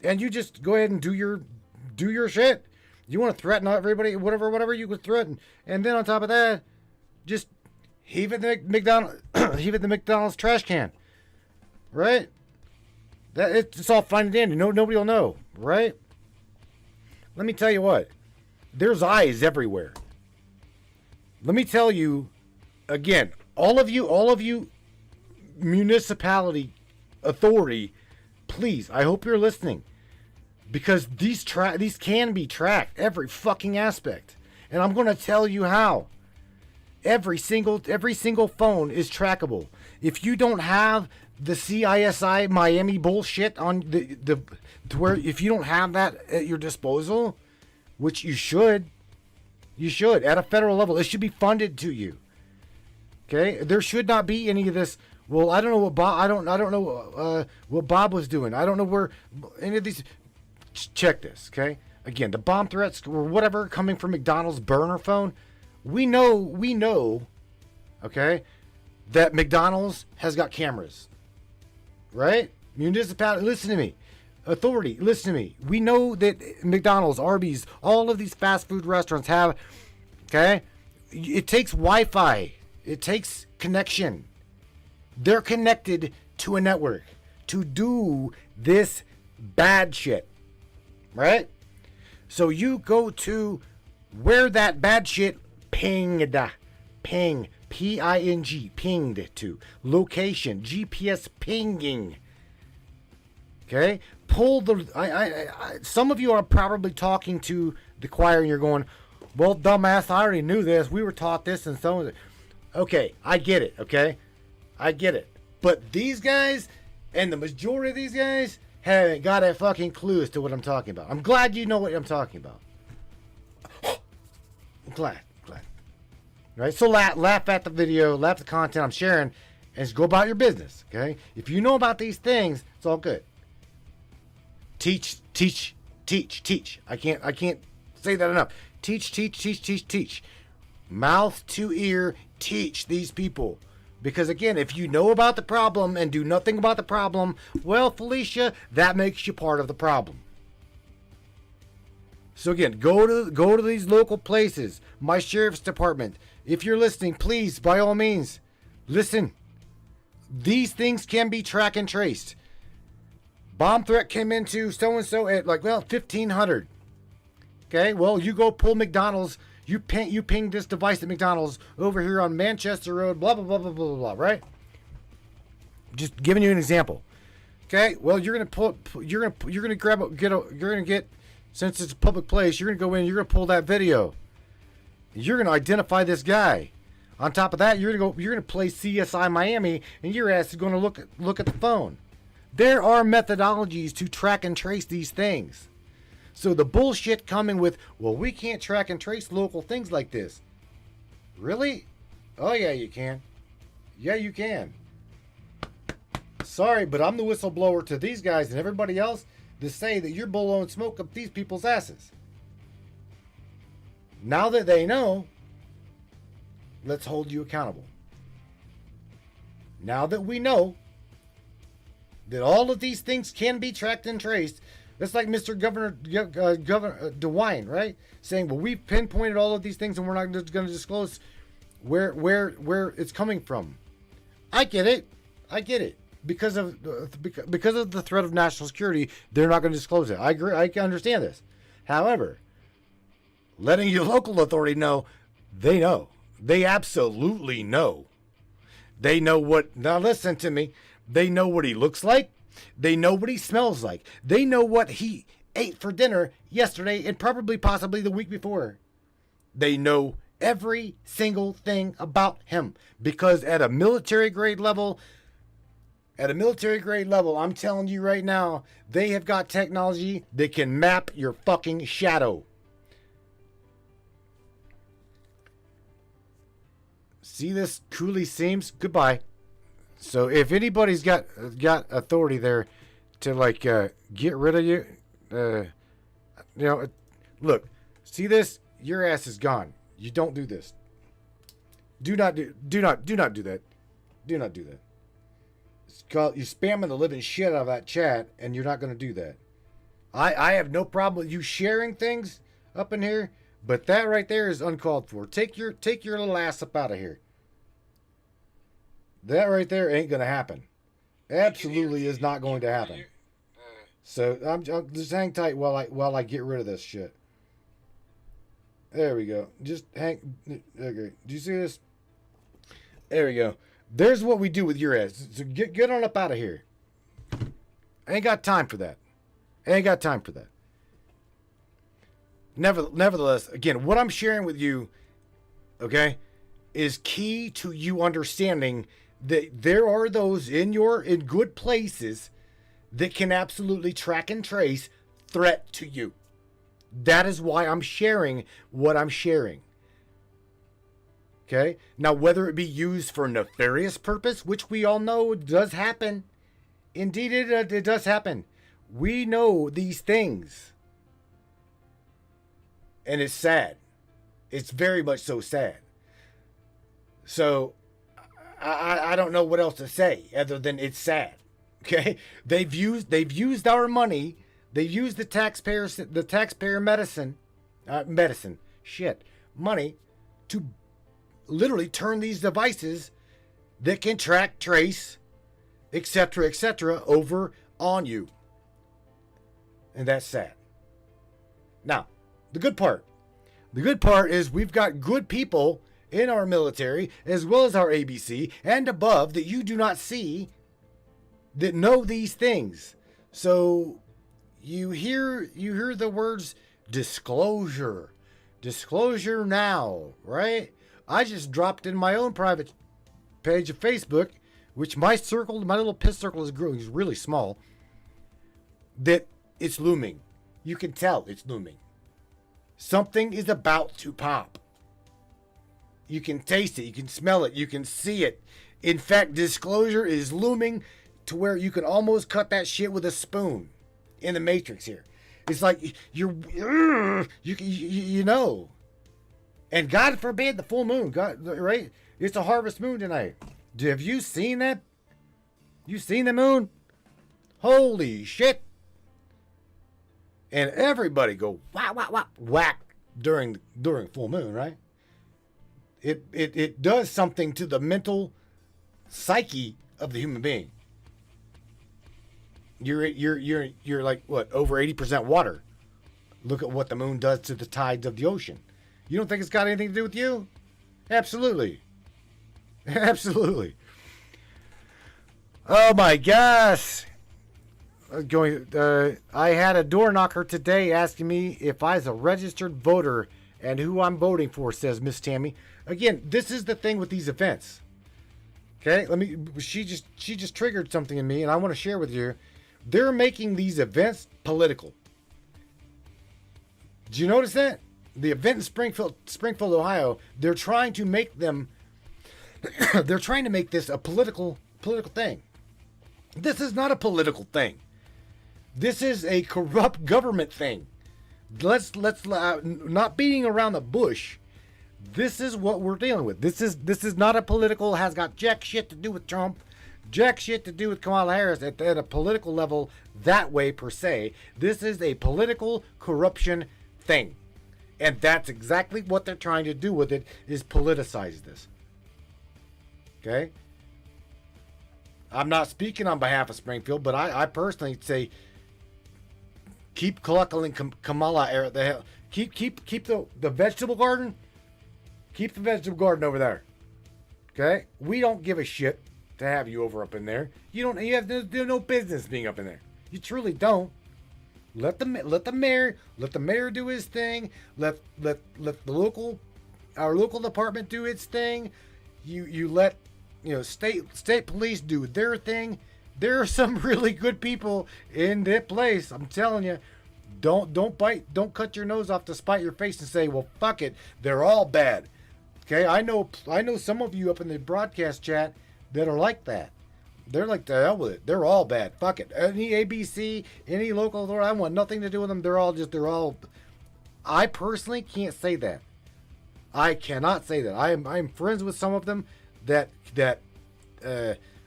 and you just go ahead and do your shit. You want to threaten everybody, whatever you could threaten, and then on top of that, just heave it the McDonald's trash can, right? It's all fine and dandy. Nobody will know, right? Let me tell you what. There's eyes everywhere. Let me tell you, again, all of you municipality authority, please, I hope you're listening. Because these can be tracked, every fucking aspect. And I'm going to tell you how. Every single phone is trackable. If you don't have the CISI Miami bullshit on the to where if you don't have that at your disposal, which you should at a federal level, it should be funded to you. Okay, there should not be any of this. Well, I don't know what Bob. I don't know what Bob was doing. I don't know where any of these. Check this, okay? Again, the bomb threats or whatever coming from McDonald's burner phone. We know, okay, that McDonald's has got cameras, right? Municipality, listen to me. Authority, listen to me. We know that McDonald's, Arby's, all of these fast food restaurants have, okay? It takes Wi-Fi. It takes connection. They're connected to a network to do this bad shit, right? So you go to where that bad shit ping, P-I-N-G, pinged to. Location, GPS pinging. Okay? Pull the... some of you are probably talking to the choir and you're going, well, dumbass, I already knew this. We were taught this and so on. Okay, I get it, okay? I get it. But these guys, and the majority of these guys, haven't got a fucking clue as to what I'm talking about. I'm glad you know what I'm talking about. I'm glad. Right? So laugh at the video, laugh at the content I'm sharing, and just go about your business. Okay? If you know about these things, it's all good. Teach. I can't say that enough. Teach. Mouth to ear, teach these people. Because again, if you know about the problem and do nothing about the problem, well, Felicia, that makes you part of the problem. So again, go to these local places. My sheriff's department. If you're listening, please, by all means, listen. These things can be track and traced. Bomb threat came into so-and-so at 1500. Okay, well, you go pull McDonald's. You ping this device at McDonald's over here on Manchester Road, blah, blah, blah, blah, blah, blah, right? Just giving you an example. Okay, well, you're gonna get, since it's a public place, you're gonna go in, you're gonna pull that video. You're gonna identify this guy. On top of that, you're gonna play CSI Miami, and your ass is gonna look at the phone. There are methodologies to track and trace these things. So the bullshit coming with, well, we can't track and trace local things like this. Really? Oh, yeah, you can. Yeah, you can. Sorry, but I'm the whistleblower to these guys and everybody else to say that you're blowing smoke up these people's asses. Now that they know, let's hold you accountable. Now that we know that all of these things can be tracked and traced, that's like Mr. Governor DeWine, right? Saying, well, we've pinpointed all of these things and we're not going to disclose where it's coming from. I get it. Because of the threat of national security, they're not going to disclose it. I agree. I can understand this. However, letting your local authority know, they know. They absolutely know. They know what... Now listen to me. They know what he looks like. They know what he smells like. They know what he ate for dinner yesterday and probably possibly the week before. They know every single thing about him. Because at a military grade level, I'm telling you right now, they have got technology that can map your fucking shadow. See this truly seems? Goodbye. So if anybody's got authority there to get rid of you, look, see this? Your ass is gone. You don't do this. Do not do that. Do not do that. It's called, you're spamming the living shit out of that chat, and you're not going to do that. I have no problem with you sharing things up in here, but that right there is uncalled for. Take your little ass up out of here. That right there ain't going to happen. Absolutely is not going to happen. So I'm just hang tight while I get rid of this shit. There we go. Just hang. Okay. Do you see this? There we go. There's what we do with your ass. So get on up out of here. I ain't got time for that. Nevertheless, again, what I'm sharing with you, okay, is key to you understanding that there are those in good places that can absolutely track and trace threat to you. That is why I'm sharing what I'm sharing. Okay? Now, whether it be used for nefarious purpose, which we all know does happen. Indeed, it does happen. We know these things. And it's sad. It's very much so sad. So, I don't know what else to say other than it's sad. Okay? They've used our money. They've used the taxpayer money to literally turn these devices that can track, trace, etc., over on you. And that's sad. Now, the good part is we've got good people in our military, as well as our ABC and above, that you do not see, that know these things. So you hear the words disclosure now, right? I just dropped in my own private page of Facebook, which my little piss circle is growing, is really small, that it's looming. You can tell it's looming. Something is about to pop. You can taste it. You can smell it. You can see it. In fact, disclosure is looming to where you can almost cut that shit with a spoon in the Matrix here. It's like you know. And God forbid the full moon. God, right? It's a harvest moon tonight. Have you seen that? You seen the moon? Holy shit. And everybody go whack during full moon, right? It does something to the mental psyche of the human being. You're like what, over 80% water. Look at what the moon does to the tides of the ocean. You don't think it's got anything to do with you? Absolutely. Absolutely. Oh my gosh. I had a door knocker today asking me if I was a registered voter and who I'm voting for, says Miss Tammy. Again, this is the thing with these events. Okay, she just triggered something in me, and I want to share with you. They're making these events political. Did you notice that? The event in Springfield, Ohio, they're trying to make them they're trying to make this a political thing. This is not a political thing. This is a corrupt government thing. Let's not beating around the bush. This is what we're dealing with. This is not a political, has got jack shit to do with Trump, jack shit to do with Kamala Harris at a political level that way per se. This is a political corruption thing. And that's exactly what they're trying to do with it, is politicize this. Okay? I'm not speaking on behalf of Springfield, but I personally say keep clucking Kamala the hell. Keep the vegetable garden. Keep the vegetable garden over there. Okay? We don't give a shit to have you over up in there. You have no business being up in there. You truly don't. Let the mayor do his thing. Let our local department do its thing. You let state police do their thing. There are some really good people in that place. I'm telling you. Don't cut your nose off to spite your face and say, well, fuck it, they're all bad. Okay, I know some of you up in the broadcast chat that are like that. They're like, the hell with it. They're all bad. Fuck it. Any ABC, any local authority, I want nothing to do with them. They're all. I personally can't say that. I cannot say that. I'm friends with some of them that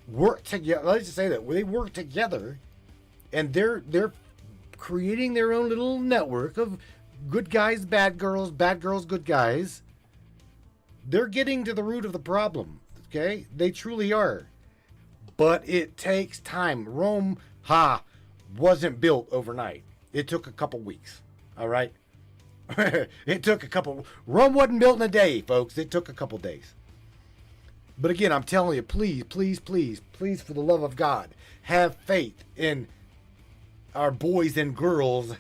work together. Let's just say that they work together, and they're creating their own little network of good guys, bad girls, good guys. They're getting to the root of the problem. Okay, they truly are. But it takes time. Rome, wasn't built overnight. It took a couple weeks. All right? Rome wasn't built in a day, folks. It took a couple days. But again, I'm telling you, please, for the love of God, have faith in our boys and girls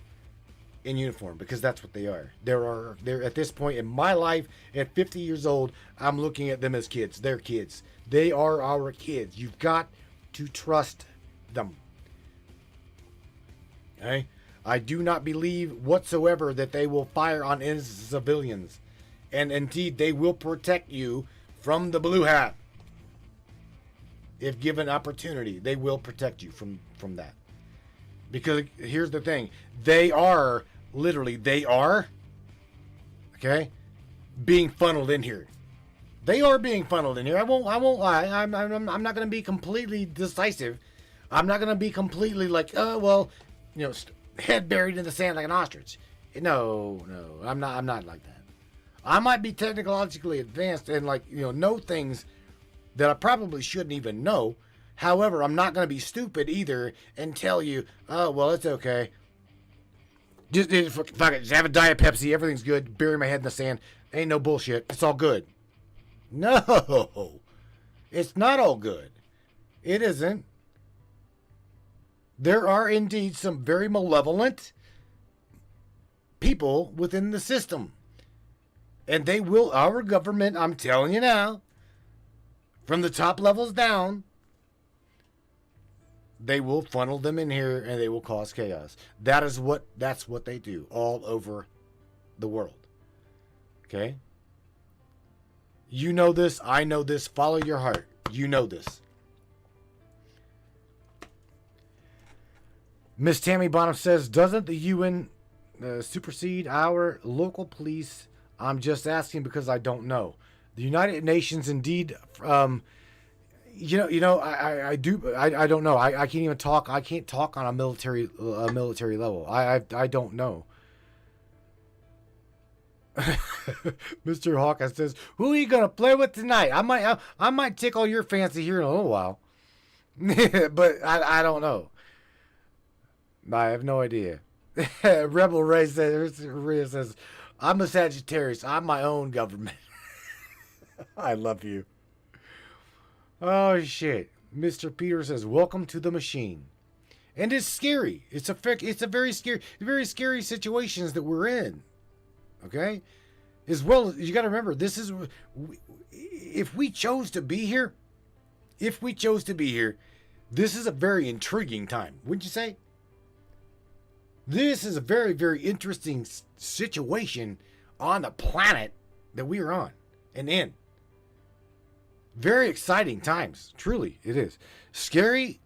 in uniform, because that's what they are. They're at this point in my life, at 50 years old, I'm looking at them as kids. They're kids. They are our kids. You've got to trust them. Okay? I do not believe whatsoever that they will fire on innocent civilians. And indeed, they will protect you from the blue hat. If given opportunity, they will protect you from that. Because here's the thing. They are, okay, being funneled in here. They are being funneled in here. I won't lie. I'm not going to be completely decisive. I'm not going to be completely like, oh, well, head buried in the sand like an ostrich. No, I'm not like that. I might be technologically advanced and know things that I probably shouldn't even know. However, I'm not going to be stupid either and tell you, oh, well, it's okay. Just fuck it. Just have a Diet Pepsi. Everything's good. Bury my head in the sand. Ain't no bullshit. It's all good. No. It's not all good. It isn't. There are indeed some very malevolent people within the system. And they will, our government, I'm telling you now, from the top levels down, they will funnel them in here and they will cause chaos. That's what they do all over the world. Okay? You know this, I know this, follow your heart. You know this. Miss Tammy Bonham says, doesn't the UN supersede our local police? I'm just asking because I don't know. The United Nations indeed, I don't know. I can't even talk. I can't talk on a military level. I don't know. Mr. Hawkins says, who are you going to play with tonight? I might tickle your fancy here in a little while. But I don't know. I have no idea. Rebel Ray says, I'm a Sagittarius. I'm my own government. I love you. Oh, shit. Mr. Peter says, welcome to the machine. And it's scary. It's a very scary situations that we're in. Okay? As well, you got to remember, if we chose to be here, this is a very intriguing time. Wouldn't you say? This is a very, very interesting situation on the planet that we are on and in. Very exciting times. Truly, it is. Scary,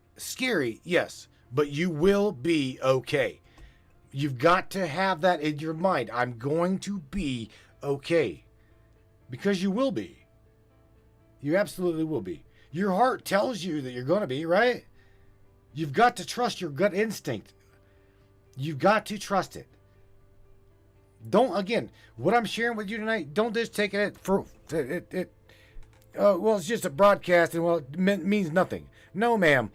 yes. But you will be okay. You've got to have that in your mind. I'm going to be okay. Because you will be. You absolutely will be. Your heart tells you that you're going to be, right? You've got to trust your gut instinct. You've got to trust it. Again, what I'm sharing with you tonight, don't just take it for it. Well, it's just a broadcast and it means nothing. No, ma'am,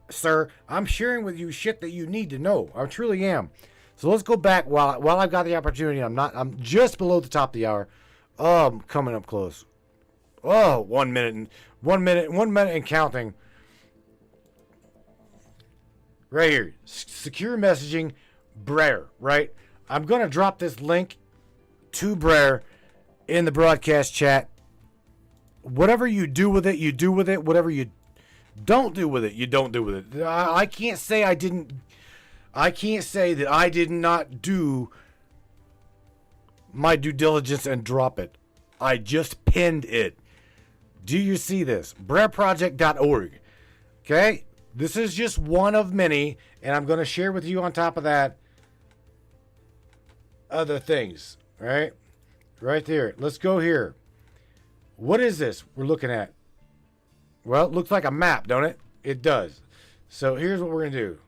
sir, I'm sharing with you shit that you need to know. I truly am. So let's go back while I've got the opportunity. I'm just below the top of the hour. Oh, I'm coming up close. Oh, 1 minute and counting. Right here, secure messaging, Brer, right? I'm going to drop this link to Brer in the broadcast chat. Whatever you do with it, you do with it. Whatever you don't do with it, you don't do with it. I can't say I can't say that I did not do my due diligence and drop it. I just pinned it. Do you see this? BrerProject.org. Okay? This is just one of many, and I'm going to share with you on top of that other things, right? Right there. Let's go here. What is this we're looking at? Well, it looks like a map, don't it? It does. So here's what we're going to do.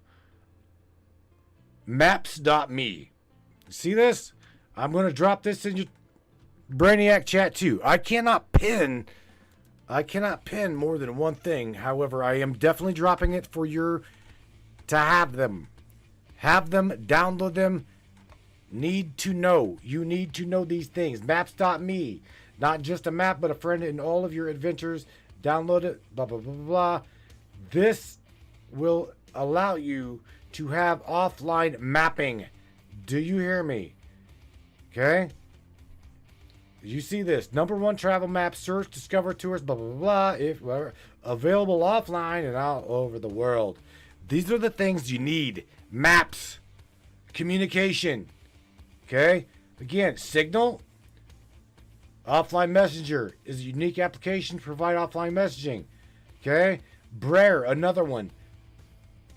Maps.me. See this? I'm going to drop this in your Brainiac chat too. I cannot pin more than one thing. However, I am definitely dropping it for you to have them. Have them, download them. Need to know. You need to know these things. Maps.me. Not just a map, but a friend in all of your adventures. Download it. Blah, blah, blah, blah. This will allow you to have offline mapping Do you hear me? Okay? You see this. #1 travel map, search, discover tours, blah, blah, blah, blah. If available offline and all over the world. These are the things you need. Maps. Communication. Okay? Again, Signal. Offline Messenger is a unique application to provide offline messaging. Okay? Braille, another one.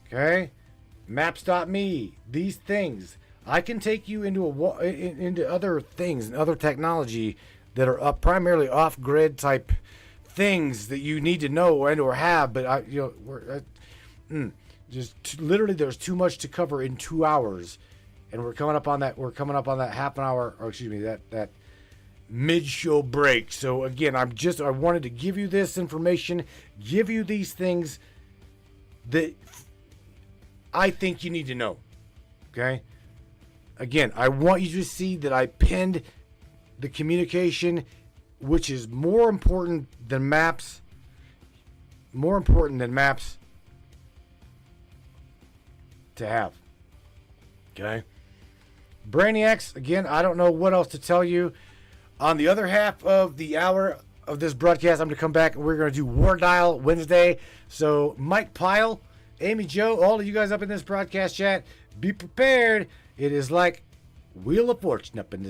Okay? Maps.me. These things. I can take you into other things and other technology that are primarily off-grid type things that you need to know and or have. But literally, there's too much to cover in 2 hours, and we're coming up on that. We're coming up on that half an hour, or excuse me, that mid-show break. So again, I wanted to give you this information, give you these things that I think you need to know. Okay. Again, I want you to see that I pinned the communication, which is more important than maps. More important than maps to have. Okay? Brainiacs, again, I don't know what else to tell you. On the other half of the hour of this broadcast, I'm going to come back and we're going to do War Dial Wednesday. So, Mike Pyle, Amy Joe, all of you guys up in this broadcast chat, be prepared. It is like Wheel of Fortune up in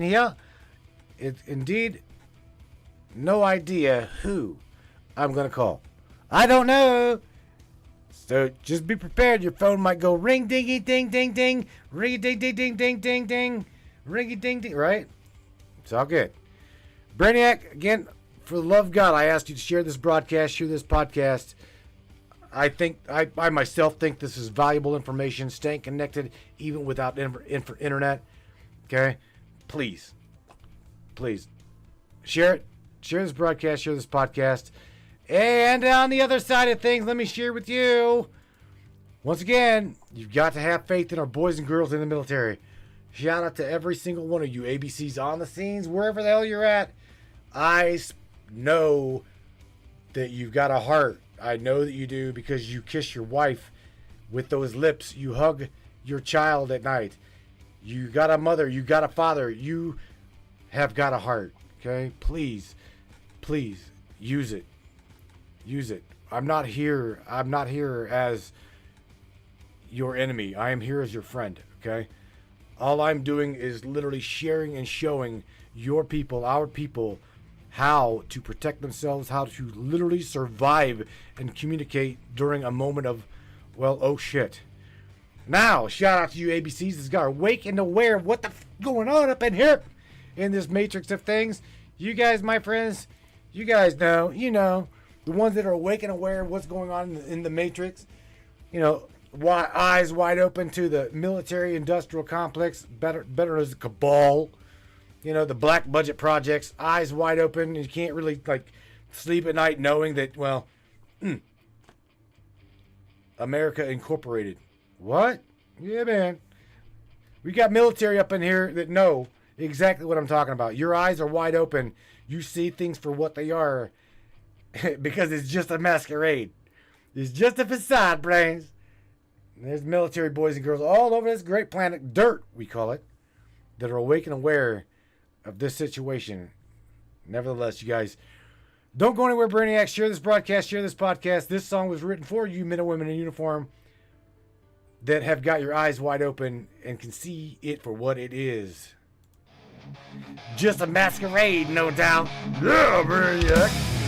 here. It's indeed no idea who I'm going to call. I don't know. So just be prepared. Your phone might go ring dingy ding ding ding. Ring ding ding ding ding ding ding. Ringy ding ding. Right? It's all good. Brainiac, again, for the love of God, I ask you to share this broadcast, share this podcast. I think I myself think this is valuable information. Staying connected even without internet. Okay, please share it. Share this broadcast. Share this podcast. And on the other side of things, let me share with you. Once again, you've got to have faith in our boys and girls in the military. Shout out to every single one of you ABCs on the scenes, wherever the hell you're at. I know that you've got a heart. I know that you do because you kiss your wife with those lips. You hug your child at night. You got a mother. You got a father. You have got a heart. Okay? Please use it. Use it. I'm not here as your enemy. I am here as your friend. Okay? All I'm doing is literally sharing and showing your people, our people, how to protect themselves, how to literally survive and communicate during a moment of, well, oh shit. Now, shout out to you ABCs that's got awake and aware of what the going on up in here in this matrix of things. You guys, my friends, you guys know, the ones that are awake and aware of what's going on in the matrix, eyes wide open to the military industrial complex, better as a cabal. The black budget projects, eyes wide open. You can't really sleep at night knowing that, well, America Incorporated. What? Yeah, man. We got military up in here that know exactly what I'm talking about. Your eyes are wide open. You see things for what they are because it's just a masquerade. It's just a facade, brains. And there's military boys and girls all over this great planet, dirt, we call it, that are awake and aware of this situation. Nevertheless, you guys, don't go anywhere, Brainiacs. Share this broadcast, share this podcast. This song was written for you men and women in uniform that have got your eyes wide open and can see it for what it is. Just a masquerade, no doubt. Yeah, Brainiac.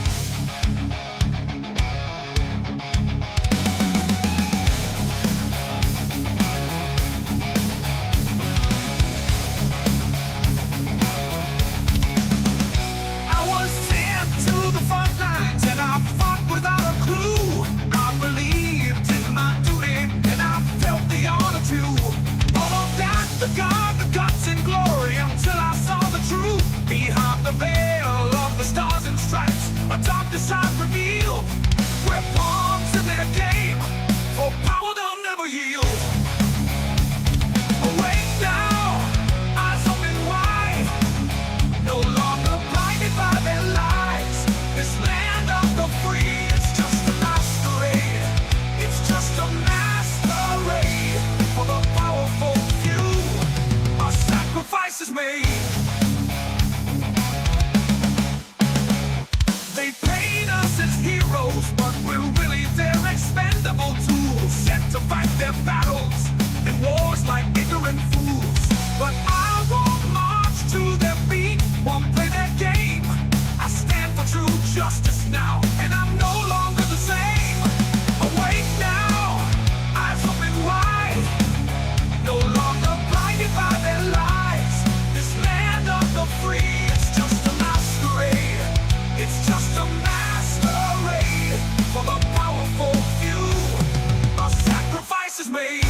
For the powerful few. now, and I'm no longer the same. Awake now, eyes open wide, no longer blinded by their lies. This land of the free, it's just a masquerade. It's just a masquerade for the powerful few. A sacrifice is made.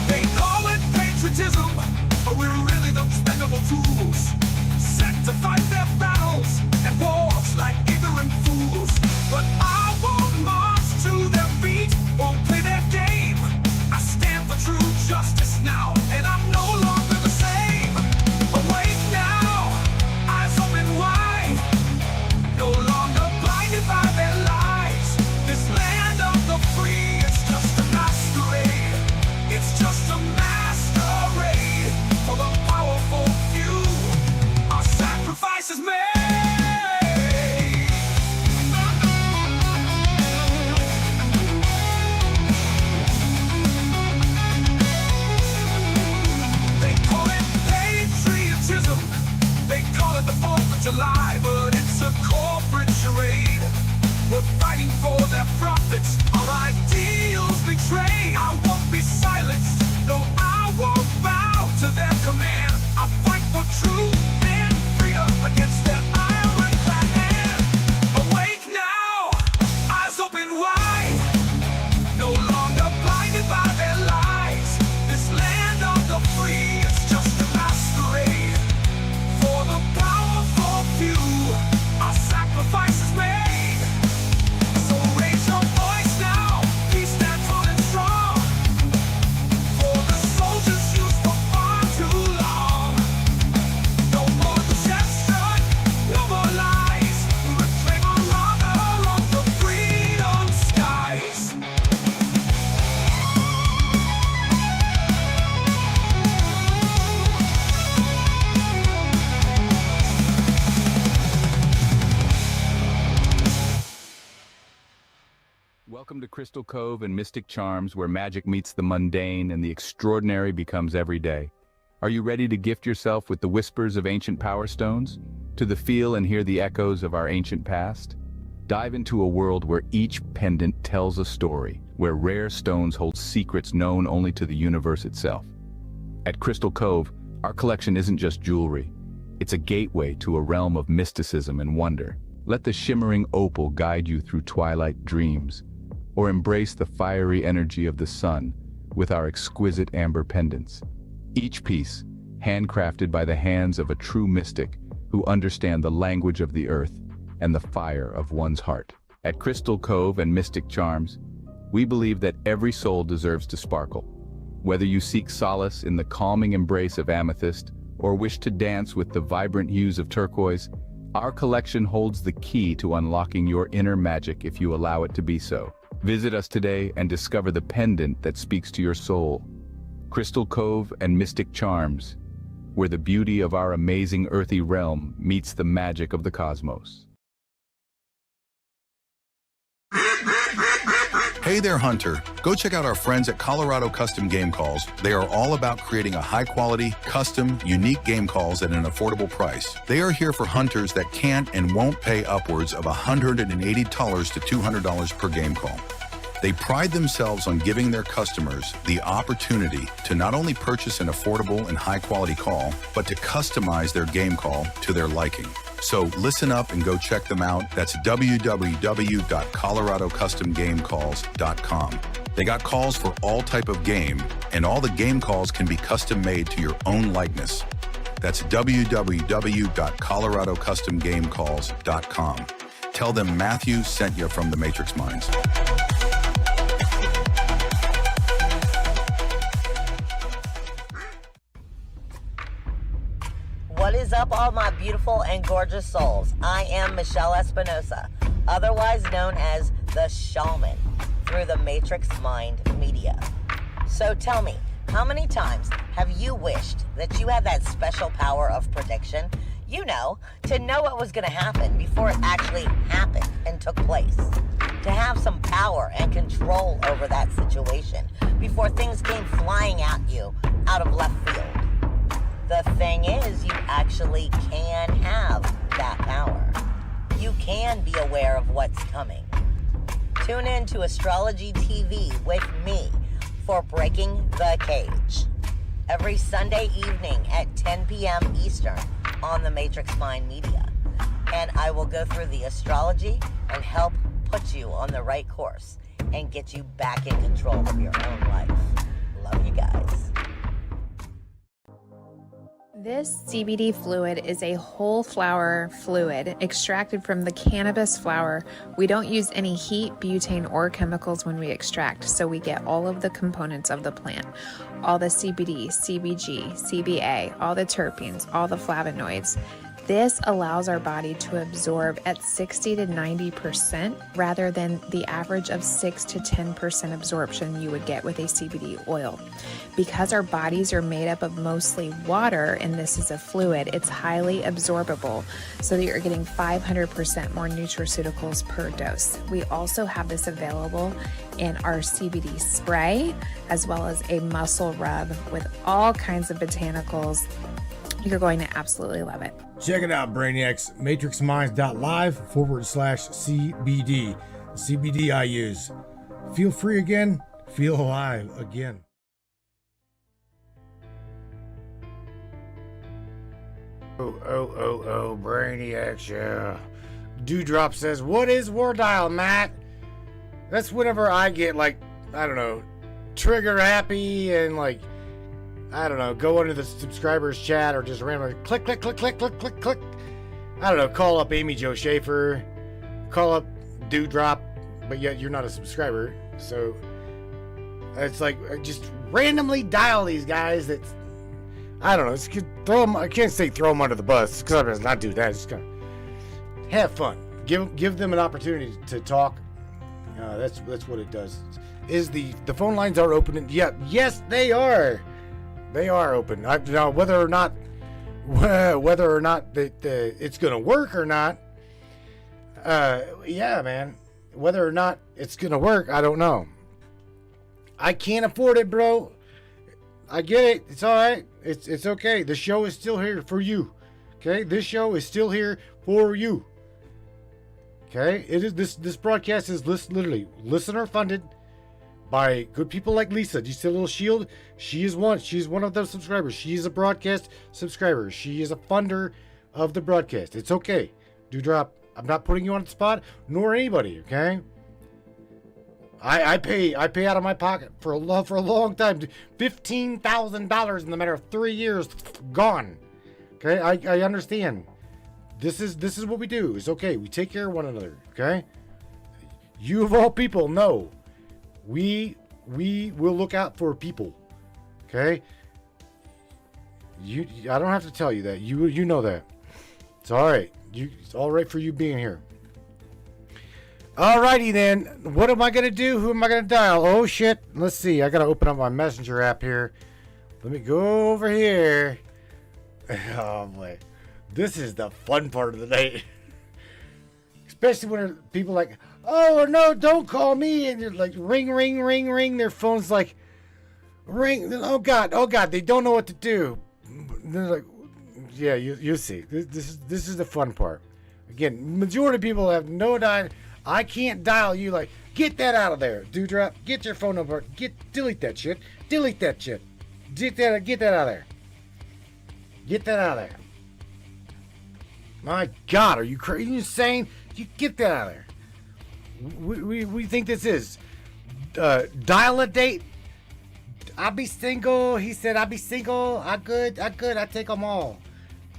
They call it patriotism, but we're really the expendable tools, set to fight their battles and wars like ignorant fools. But I won't march to their beat, won't play their game. I stand for true justice now, and I'm no longer the same. Awake now, eyes open wide, no longer blinded by their lies. This land of the free, it's just a masquerade. It's just a masquerade for the powerful few. Our sacrifice is made. They call it patriotism, they call it the 4th of July, but it's a corporate charade. We're fighting for their profits, our ideals betray. I won't be silenced, no, I won't bow to their command. I fight for truth and freedom against their iron clad hand. Awake now, eyes open wide, no longer blinded by their lies. This land of the free, it's just a masquerade for the powerful few. Our sacrifice is made. So raise your voice now, peace stand tall and strong, for the soldiers used for far too long. No more deception, no more lies. We reclaim our honor on the freedom skies. Welcome to Crystal Cove and Mystic Charms, where magic meets the mundane and the extraordinary becomes every day. Are you ready to gift yourself with the whispers of ancient power stones? To the feel and hear the echoes of our ancient past? Dive into a world where each pendant tells a story, where rare stones hold secrets known only to the universe itself. At Crystal Cove, our collection isn't just jewelry. It's a gateway to a realm of mysticism and wonder. Let the shimmering opal guide you through twilight dreams, or embrace the fiery energy of the sun with our exquisite amber pendants. Each piece, handcrafted by the hands of a true mystic who understand the language of the earth and the fire of one's heart. At Crystal Cove and Mystic Charms, we believe that every soul deserves to sparkle. Whether you seek solace in the calming embrace of amethyst or wish to dance with the vibrant hues of turquoise, our collection holds the key to unlocking your inner magic if you allow it to be so. Visit us today and discover the pendant that speaks to your soul. Crystal Cove and Mystic Charms, where the beauty of our amazing earthy realm meets the magic of the cosmos. Hey there, Hunter. Go check out our friends at Colorado Custom Game Calls. They are all about creating a high-quality, custom, unique game calls at an affordable price. They are here for hunters that can't and won't pay upwards of $180 to $200 per game call. They pride themselves on giving their customers the opportunity to not only purchase an affordable and high-quality call, but to customize their game call to their liking. So listen up and go check them out. That's www.coloradocustomgamecalls.com. They got calls for all type of game, and all the game calls can be custom made to your own likeness. That's www.coloradocustomgamecalls.com. Tell them Matthew sent you from the Matrix Minds. What is up, all my beautiful and gorgeous souls? I am Michelle Espinosa, otherwise known as the Shaman, through the Matrix Mind Media. So tell me, how many times have you wished that you had that special power of prediction? You know, to know what was going to happen before it actually happened and took place. To have some power and control over that situation before things came flying at you out of left field. The thing is, you actually can have that power. You you can be aware of what's coming. Tune in to Astrology TV with me for Breaking the Cage every Sunday evening at 10 p.m. Eastern on the Matrix Mind Media. And I will go through the astrology and help put you on the right course and get you back in control of your own life. Love you guys. This CBD fluid is a whole flower fluid extracted from the cannabis flower. We don't use any heat, butane, or chemicals when we extract, so we get all of the components of the plant. All the CBD, CBG, CBA, all the terpenes, all the flavonoids. This allows our body to absorb at 60 to 90% rather than the average of 6 to 10% absorption you would get with a CBD oil. Because our bodies are made up of mostly water and this is a fluid, it's highly absorbable so that you're getting 500% more nutraceuticals per dose. We also have this available in our CBD spray as well as a muscle rub with all kinds of botanicals. You're going to absolutely love it. Check it out, Brainiacs. MatrixMinds.live/CBD. CBD I use. Feel free again. Feel alive again. Oh, Brainiacs, yeah. Dewdrop says, what is War Dial, Matt? That's whenever I get, like, I don't know, trigger happy and, like, I don't know, go into the subscribers chat or just randomly click. I don't know, call up Amy Jo Schaefer, call up Dewdrop, but yet you're not a subscriber. So it's like, I just randomly dial these guys that, I don't know, it's, throw them, I can't say throw them under the bus because I'm just not do that. Just kind of have fun. Give them an opportunity to talk. That's what it does. Is the phone lines are open? Yeah, yes, they are. They are open. Now, whether or not it's gonna work or not, yeah, man. Whether or not it's gonna work, I don't know. I can't afford it, bro. I get it. It's all right. It's okay. The show is still here for you. Okay, this show is still here for you. Okay, it is this broadcast is literally listener funded by good people like Lisa. Do you see a little shield? She's one of those subscribers. She's a broadcast subscriber. She is a funder of the broadcast. It's okay. Dewdrop, I'm not putting you on the spot, nor anybody, okay? I pay out of my pocket for a long time. $15,000 in the matter of 3 years gone. Okay, I understand. This is what we do. It's okay. We take care of one another, okay? You of all people know we will look out for people. Okay? I don't have to tell you that. You know that. It's all right. It's all right for you being here. Alrighty then. What am I gonna do? Who am I gonna dial? Oh shit. Let's see. I gotta open up my messenger app here. Let me go over here. Oh boy. This is the fun part of the day. Especially when people are like, oh no, don't call me, and you're like ring. Their phone's like ring. Oh god, they don't know what to do. They're like, yeah, you see. This is the fun part. Again, majority of people have no dial. I can't dial you. Like, get that out of there, Dewdrop. Get your phone number. Delete that shit. Get that out of there. Get that out of there. My God, are you crazy? Are you insane? You get that out of there. We think this is dial a date. I'll be single. He said I'll be single. I good. I take them all.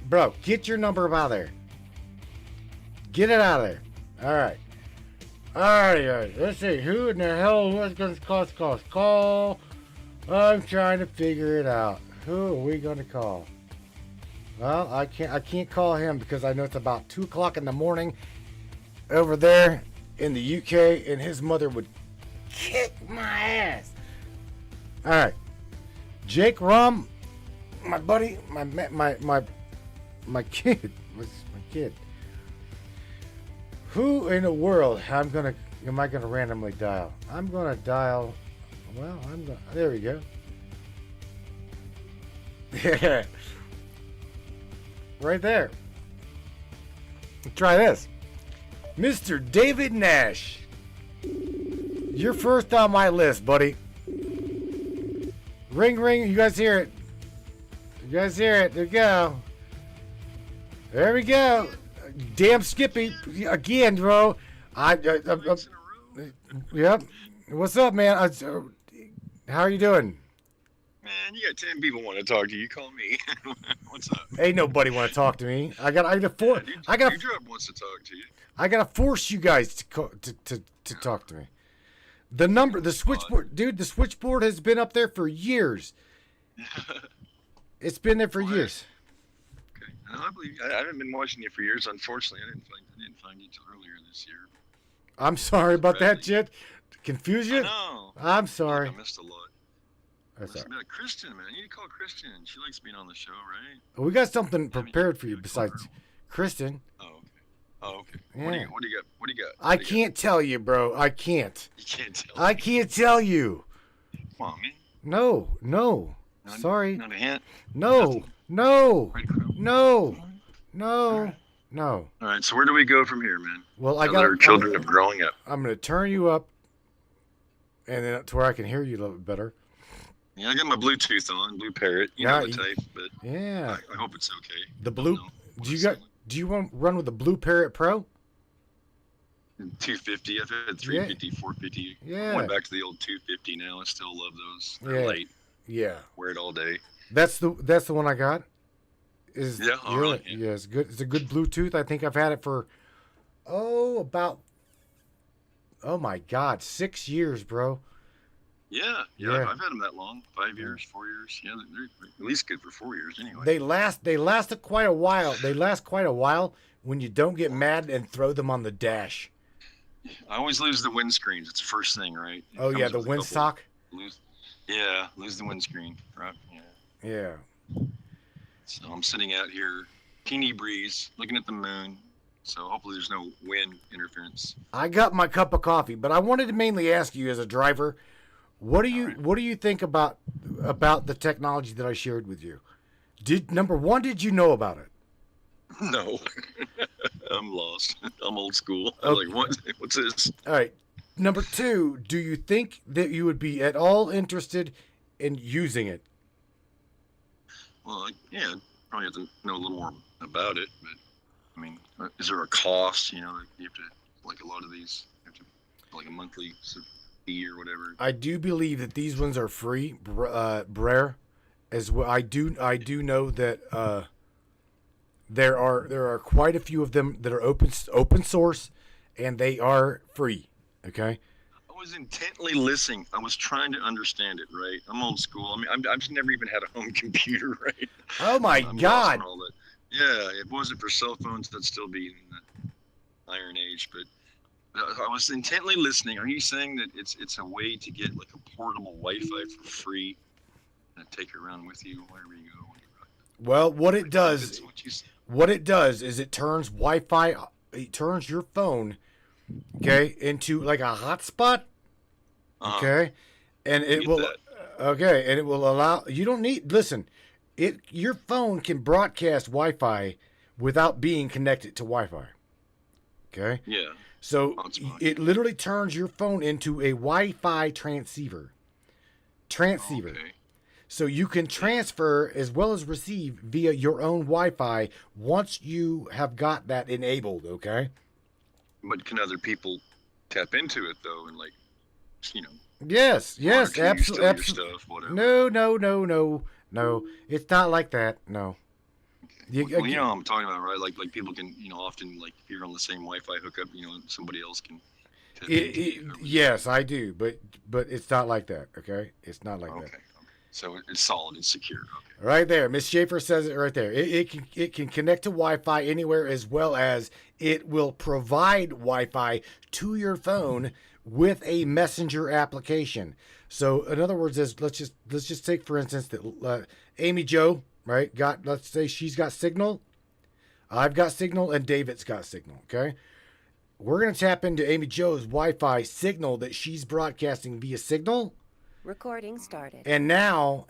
Bro, get your number out of there. Get it out of there. All right. Let's see. Who in the hell was going to call? I'm trying to figure it out. Who are we going to call? Well, I can't call him because I know it's about 2 o'clock in the morning over there in the UK, and his mother would kick my ass. All right, Jake Rum, my buddy, my kid, my kid. Who in the world am I gonna randomly dial? I'm gonna dial. Well, there we go. Yeah. Right there. Try this. Mr. David Nash. You're first on my list, buddy. Ring, ring. You guys hear it? You guys hear it? There we go. There we go. Damn Skippy. Again, bro. Yep. What's up, man? How are you doing? Man, you got 10 people want to talk to you. You call me. What's up? Ain't nobody want to talk to me. I got Your job wants to talk to you. I gotta force you guys to talk to me. The switchboard, dude. The switchboard has been up there for years. It's been there for years. Okay. I believe I haven't been watching you for years. Unfortunately, I didn't find you till earlier this year. I'm sorry about that, Jet. Confuse you? No. I'm sorry. I missed a lot. That's all right. Like, Kristen, man. You need to call Kristen. She likes being on the show, right? Well, we got something prepared for you besides Kristen. Oh, okay. Oh, okay. Yeah. What do you got? I can't tell you, bro. I can't. You can't tell. I can't tell you. Come on, man. No. Sorry. Not a hint. No. No. All right. So where do we go from here, man? Well, now that our children are growing up. I'm gonna turn you up, and then to where I can hear you a little bit better. Yeah, I got my Bluetooth on, Blue Parrot. You know the type, but yeah. I hope it's okay. The blue. Do you want to run with the Blue Parrot Pro? 250. I've had 350, 450. Yeah. I went back to the old 250 now. I still love those. They're light. Yeah. Wear it all day. That's the one I got. Yeah. Really? Yeah, it's good. It's a good Bluetooth. I think I've had it for about 6 years, bro. Yeah. I've had them that long. 5 years, 4 years. Yeah, they're at least good for 4 years anyway. They last quite a while. They last quite a while when you don't get mad and throw them on the dash. I always lose the windscreens. It's the first thing, right? Oh yeah, the windsock. Lose the windscreen, right? Yeah. So I'm sitting out here, teeny breeze, looking at the moon. So hopefully there's no wind interference. I got my cup of coffee, but I wanted to mainly ask you as a driver, what do you think about the technology that I shared with you? Number one, did you know about it? No. I'm lost. I'm old school. Okay. I'm like, what's this? All right. Number two, do you think that you would be at all interested in using it? Well, yeah, probably have to know a little more about it. But I mean, is there a cost? You have to, like a lot of these, you have to, like a monthly fee or whatever. I do believe that these ones are free, Brer, as well. I do know that there are quite a few of them that are open source, and they are free. Okay. I was intently listening. I was trying to understand it. Right. I'm old school. I mean, I've just never even had a home computer. Right. Oh my God. All that. Yeah. If it wasn't for cell phones, that'd still be in the Iron Age. But I was intently listening. Are you saying that it's a way to get like a portable Wi-Fi for free and take it around with you wherever you go? Well, what it does is it turns Wi-Fi. It turns your phone, okay, into like a hotspot. Okay, and it will. Okay, and it will allow. You don't need. Listen, your phone can broadcast Wi-Fi without being connected to Wi-Fi. Okay. Yeah. So it literally turns your phone into a Wi-Fi transceiver. Okay. So you can transfer as well as receive via your own Wi-Fi once you have got that enabled, okay? But can other people tap into it though and like, Yes, absolutely. Stuff, whatever. No. It's not like that. No. Okay. Well, you know what I'm talking about, right? Like people can, often like if you're on the same Wi-Fi hookup, somebody else can tap into it. Yes, I do, but it's not like that, okay? It's not like that. Okay. So it's solid and secure. Okay. Right there. Miss Schaefer says it right there. It can connect to Wi-Fi anywhere, as well as it will provide Wi-Fi to your phone with a messenger application. So in other words, let's just take for instance that Amy Jo, right, let's say she's got signal, I've got signal, and David's got signal. Okay, we're gonna tap into Amy Jo's Wi-Fi signal that she's broadcasting via signal. Recording started. And now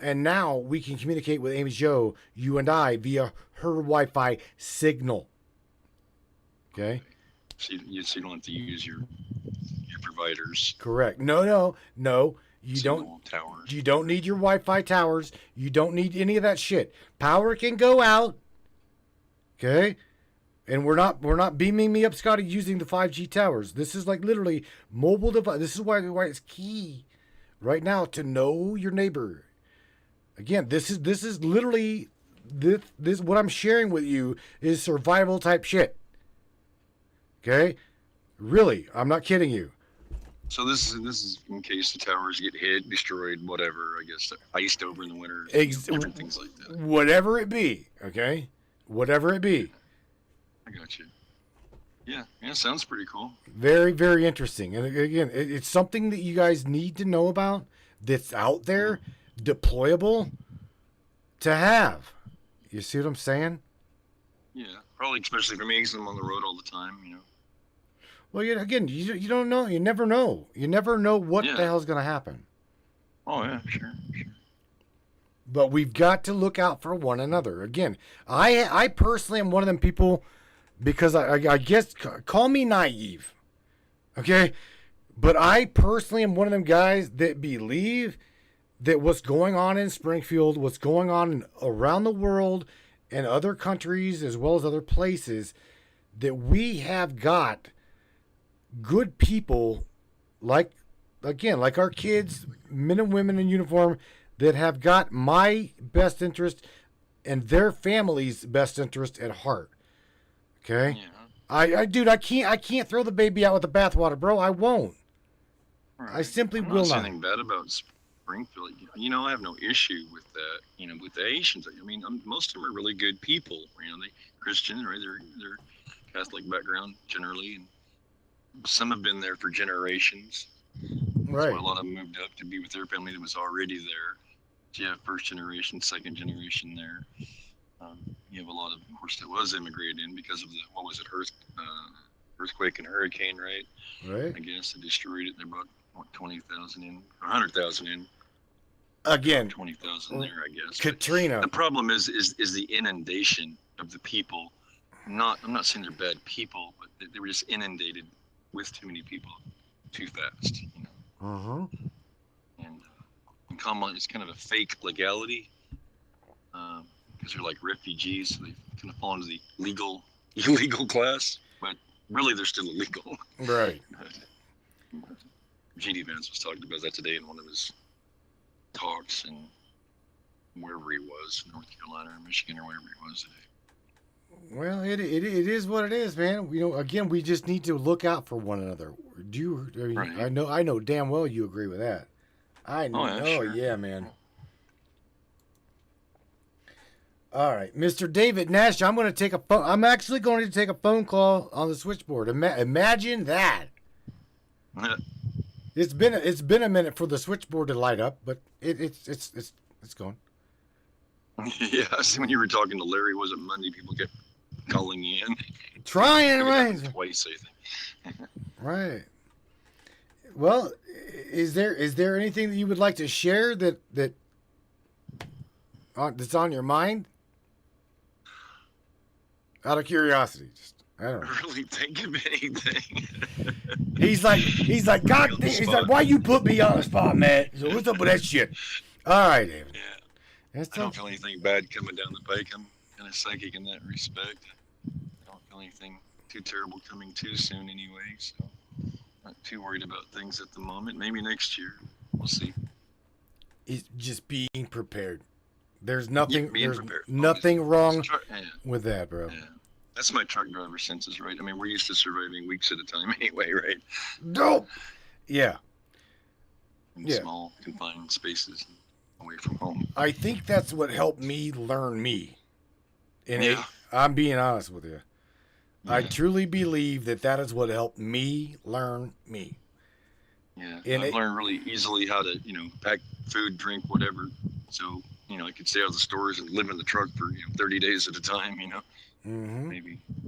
we can communicate with Amy Jo, you and I, via her Wi-Fi signal. Okay. So you don't have to use your providers. Correct. No. You Signal don't. towers. You don't need your Wi-Fi towers. You don't need any of that shit. Power can go out. Okay? And we're not beaming me up, Scotty, using the 5G towers. This is like literally mobile device. This is why it's key right now to know your neighbor. Again, this is literally this what I'm sharing with you is survival type shit. Okay? Really, I'm not kidding you. So this is in case the towers get hit, destroyed, whatever. I guess iced over in the winter, different things like that. Whatever it be, okay? Whatever it be. I got you. Yeah, sounds pretty cool. Very, very interesting. And again, it's something that you guys need to know about that's out there, deployable to have. You see what I'm saying? Yeah, probably especially for me because I'm on the road all the time, Well, again, you don't know. You never know. You never know what the hell's going to happen. Oh, yeah, sure. But we've got to look out for one another. Again, I personally am one of them people because I guess, call me naive, okay? But I personally am one of them guys that believe that what's going on in Springfield, what's going on around the world and other countries as well as other places, that we have got good people like our kids, men and women in uniform, that have got my best interest and their family's best interest at heart. Okay? Yeah. Dude, I can't throw the baby out with the bathwater, bro. I won't. Right. I simply I'm will not saying not. anything bad about Springfield. I have no issue with that. With the Asians. I mean, most of them are really good people. They Christian, right? They're Catholic background generally, and some have been there for generations. Right. So a lot of them moved up to be with their family that was already there. So you have first generation, second generation there. You have a lot of course, that was immigrated in because of earthquake and hurricane, right? Right. I guess they destroyed it. They brought 20,000 in, 100,000 in. Again, 20,000 there, I guess. Katrina. But the problem is the inundation of the people. I'm not saying they're bad people, but they were just inundated with too many people, too fast. Uh-huh. And common, it's kind of a fake legality, because they're like refugees, so they kind of fall into the illegal class, but really they're still illegal. Right. G.D. Vance was talking about that today in one of his talks, and wherever he was, North Carolina or Michigan or wherever he was today. Well, it is what it is, man. Again, we just need to look out for one another. Right. I know damn well you agree with that. I know. Oh, yeah, sure. Yeah, man. All right, Mr. David Nash, I'm actually going to take a phone call on the switchboard. Imagine that. It's been a minute for the switchboard to light up, but it's going. Yeah, I see when you were talking to Larry, was it Monday? People kept calling you in. Trying, right? Twice, I think. Right. Well, is there anything that you would like to share that's on your mind? Out of curiosity, I don't know. Really think of anything. He's like, God damn. He's like, why you put me on the spot, man? So what's up with that shit? All right, David. Yeah. I don't feel anything bad coming down the pike. I'm kind of psychic in that respect. I don't feel anything too terrible coming too soon anyway, so not too worried about things at the moment. Maybe next year. We'll see. It's just being prepared. There's nothing. Being There's prepared. nothing wrong Yeah. with that, bro. Yeah. That's my truck driver senses, right? I mean, we're used to surviving weeks at a time anyway, right? Dope. Yeah. In Yeah. small, confined spaces away from home. I think that's what helped me learn me. And Yeah. I'm being honest with you. I Yeah. truly believe that is what helped me learn me. Yeah, And I've learned really easily how to, pack food, drink, whatever. So, I could stay out of the stores and live in the truck for 30 days at a time. Mm-hmm.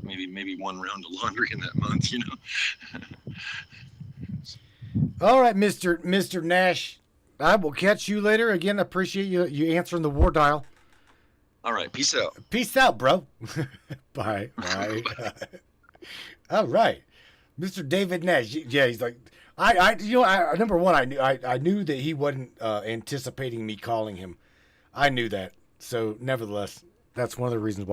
Maybe one round of laundry in that month. All right, Mr. Nash. I will catch you later. Again, I appreciate you answering the war dial. All right, peace out. Peace out, bro. Bye. Bye. All right. Mr. David Nash. Yeah, he's like, number one, I knew that he wasn't anticipating me calling him. I knew that. So, nevertheless, that's one of the reasons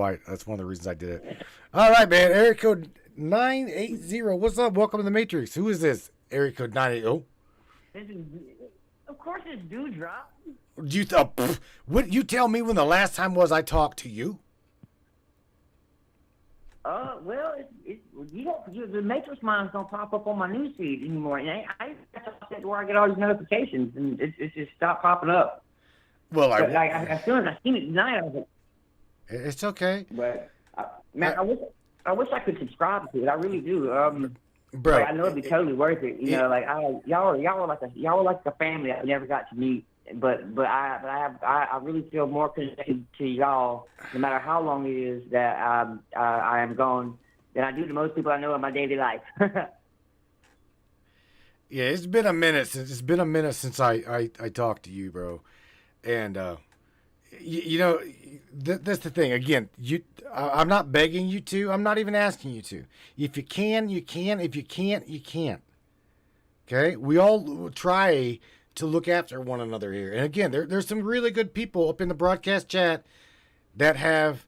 I did it. All right, man. Area code 980. What's up? Welcome to the Matrix. Who is this? Area code 980. This is, of course, it's Dewdrop. What you tell me when the last time was I talked to you? Well, the Matrix Minds don't pop up on my newsfeed anymore. And I said where I get all these notifications, and it's just stopped popping up. Well, as soon as I seen it tonight, I was like, it's okay. But man, I wish I could subscribe to it. I really do. Bro, like, I know it'd be totally worth it. You know, like y'all are like a family I never got to meet. But I really feel more connected to y'all, no matter how long it is that I am gone, than I do to most people I know in my daily life. Yeah, it's been a minute since I talked to you, bro, and you know that's the thing. Again, I'm not begging you to. I'm not even asking you to. If you can, you can. If you can't, you can't. Okay, we all try to look after one another here. And again, there's some really good people up in the broadcast chat that have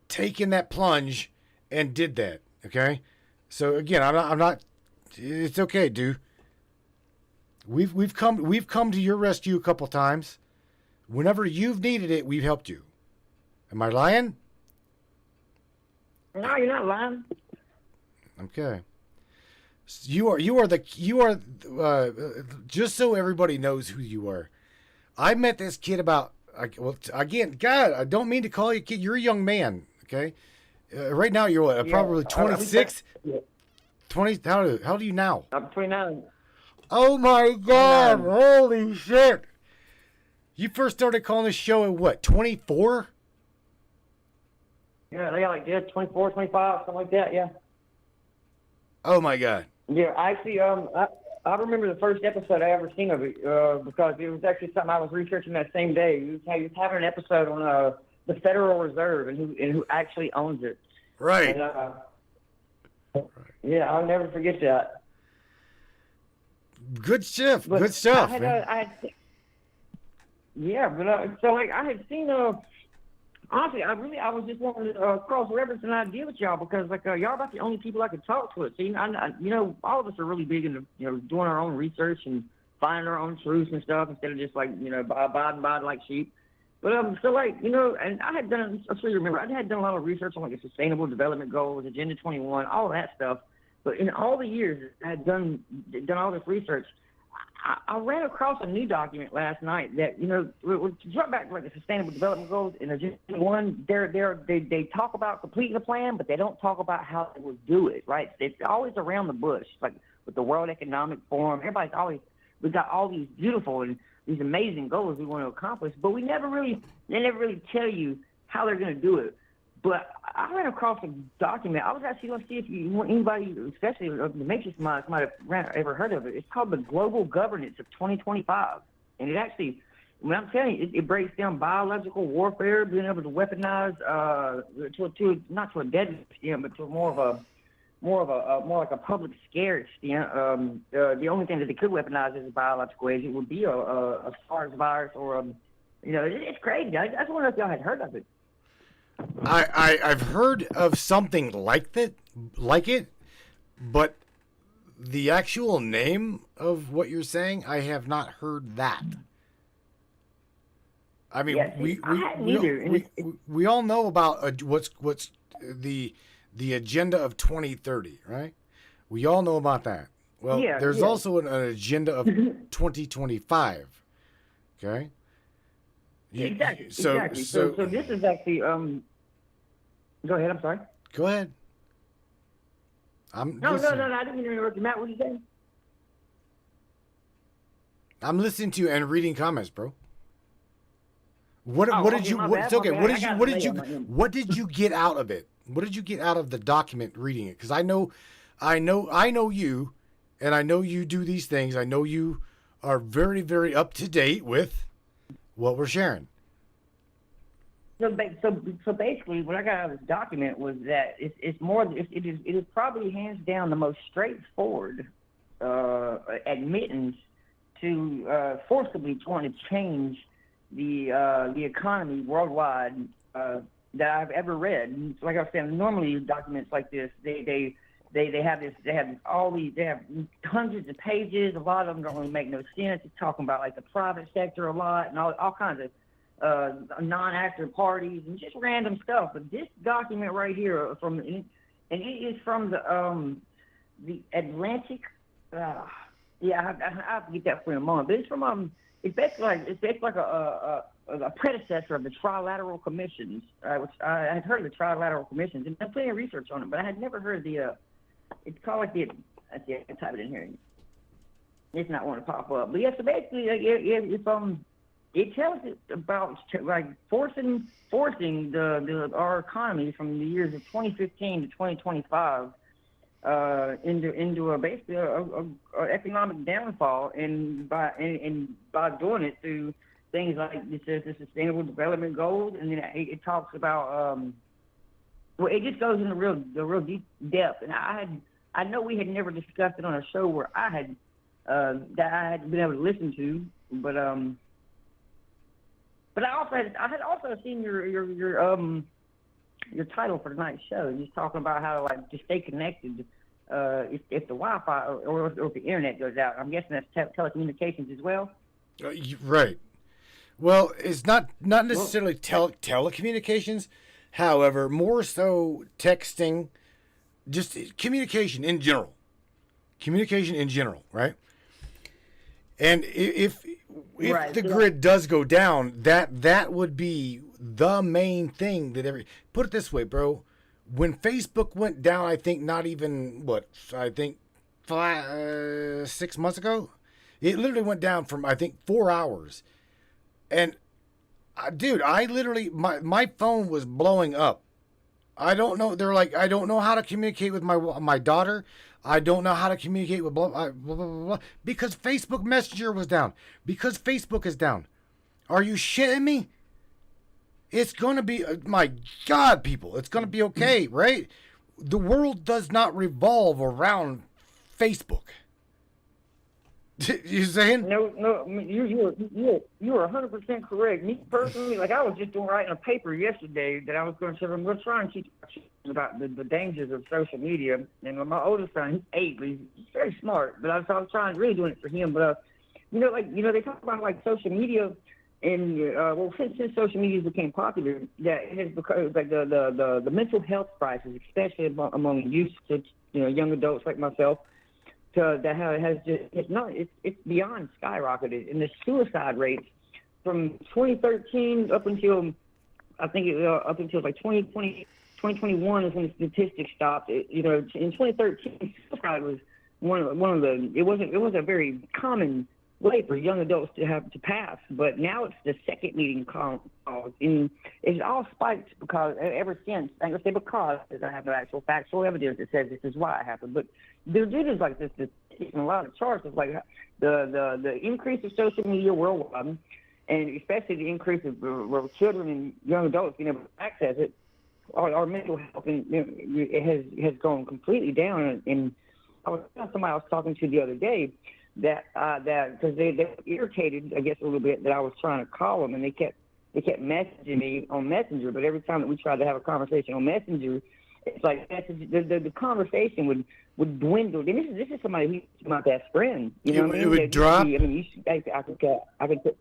taken that plunge and did that. Okay. So again, I'm not, it's okay, dude. We've come to your rescue a couple times. Whenever you've needed it, we've helped you. Am I lying? No, you're not lying. Okay. You are just so everybody knows who you are. I met this kid God, I don't mean to call you a kid. You're a young man, okay? Right now you're what, probably 26? 20, how old are you now? I'm 29. Oh my God, holy shit. You first started calling this show at what, 24? Yeah, they got like 24, 25, something like that, yeah. Oh my God. Yeah, actually, I remember the first episode I ever seen of it because it was actually something I was researching that same day. He was having an episode on the Federal Reserve and who actually owns it. Right. And, yeah, I'll never forget that. Good stuff. But Good stuff. So like I had seen honestly, I was just wanting to cross-reference an idea with y'all because, like, y'all about the only people I could talk to. See, all of us are really big into, doing our own research and finding our own truths and stuff instead of just, like, abiding by like sheep. But, so, like, and I had done, I'm sure you remember, I had done a lot of research on, like, the Sustainable Development Goals, Agenda 21, all that stuff. But in all the years I had done all this research, I ran across a new document last night that, to jump back to like the Sustainable Development Goals in Agenda 1, they talk about completing the plan, but they don't talk about how they will do it, right? It's always around the bush, like with the World Economic Forum. We've got all these beautiful and these amazing goals we want to accomplish, but they never really tell you how they're going to do it. But I ran across a document. I was actually going to see if anybody, especially the Matrix Minds, might have ever heard of it. It's called the Global Governance of 2025. And it actually, when I'm telling you, it breaks down biological warfare, being able to weaponize not to a deadly extent, but to more like a public scare extent. The only thing that they could weaponize as a biological agent would be a SARS virus or it's crazy. I just wonder if y'all had heard of it. I've heard of something like it, but the actual name of what you're saying, I have not heard that. I mean, we all know about what's the agenda of 2030, right? We all know about that. Well, there's also an agenda of 2025. Okay. Exactly. So this is actually Go ahead. I'm sorry. Go ahead. No. I didn't mean to interrupt you, Matt. What did you say? I'm listening to you and reading comments, bro. What did you get out of it? What did you get out of the document reading it? Because I know you, and I know you do these things. I know you are very, very up to date with what we're sharing. So basically, what I got out of this document was that it is probably hands down the most straightforward admittance to forcibly trying to change the economy worldwide that I've ever read. And like I was saying, normally documents like this, they have hundreds of pages. A lot of them don't really make no sense. It's talking about like the private sector a lot and all kinds of non-active parties and just random stuff. But this document right here and it is from the Atlantic. I have to get that for you in a moment. But it's from it's basically like a predecessor of the Trilateral Commissions, which I had heard of the Trilateral Commissions and done plenty of research on it, but I had never heard of the. It's called like the. I can type it in here. It's not want to pop up, but yeah. So basically, it tells it about like forcing our economy from the years of 2015 to 2025 into basically a economic downfall, and by doing it through things like it says the Sustainable Development Goals, and then it talks about well, it just goes into the real deep depth, and I know we had never discussed it on a show where I had been able to listen to, but I had also seen your title for tonight's show. You're talking about how to stay connected if the Wi-Fi or if the internet goes out. I'm guessing that's telecommunications as well. Right. Well, it's not necessarily telecommunications. However, more so texting, just communication in general. Communication in general, right? And if the grid does go down, that would be the main thing that put it this way, bro. When Facebook went down, I think 6 months ago, it literally went down from 4 hours, and dude, I literally my phone was blowing up. I don't know. They're like, I don't know how to communicate with my daughter. I don't know how to communicate with blah, blah, blah, blah, blah, because Facebook Messenger was down. Because Facebook is down. Are you shitting me? It's going to be, my God, people, it's going to be okay, right? The world does not revolve around Facebook. You saying? No, you are 100% correct. Me personally, like I was just writing a paper yesterday that I was going to say I'm going to try and teach about the dangers of social media. And my oldest son, he's 8, but he's very smart. But I was trying really doing it for him. But they talk about like social media, and since social media became popular, that it has become like the mental health crisis, especially among youth, young adults like myself. It's beyond skyrocketed, and the suicide rates from 2013 up until like 2020, 2021 is when the statistics stopped. In 2013, suicide was one of the. It was a very common way for young adults to pass, but now it's the second leading cause, and it's all spiked because ever since. I'm gonna say because I have no actual factual evidence that says this is why it happened, but there is like this in a lot of charts of like the increase of social media worldwide, and especially the increase of children and young adults being able to access it. Our mental health it has gone completely down. And I was somebody I was talking to the other day that because they were irritated, I guess, a little bit that I was trying to call them, and they kept messaging me on Messenger. But every time that we tried to have a conversation on Messenger, it's like the conversation would dwindle. And this is somebody who's my best friend. You know what I mean? It would drop. I could put.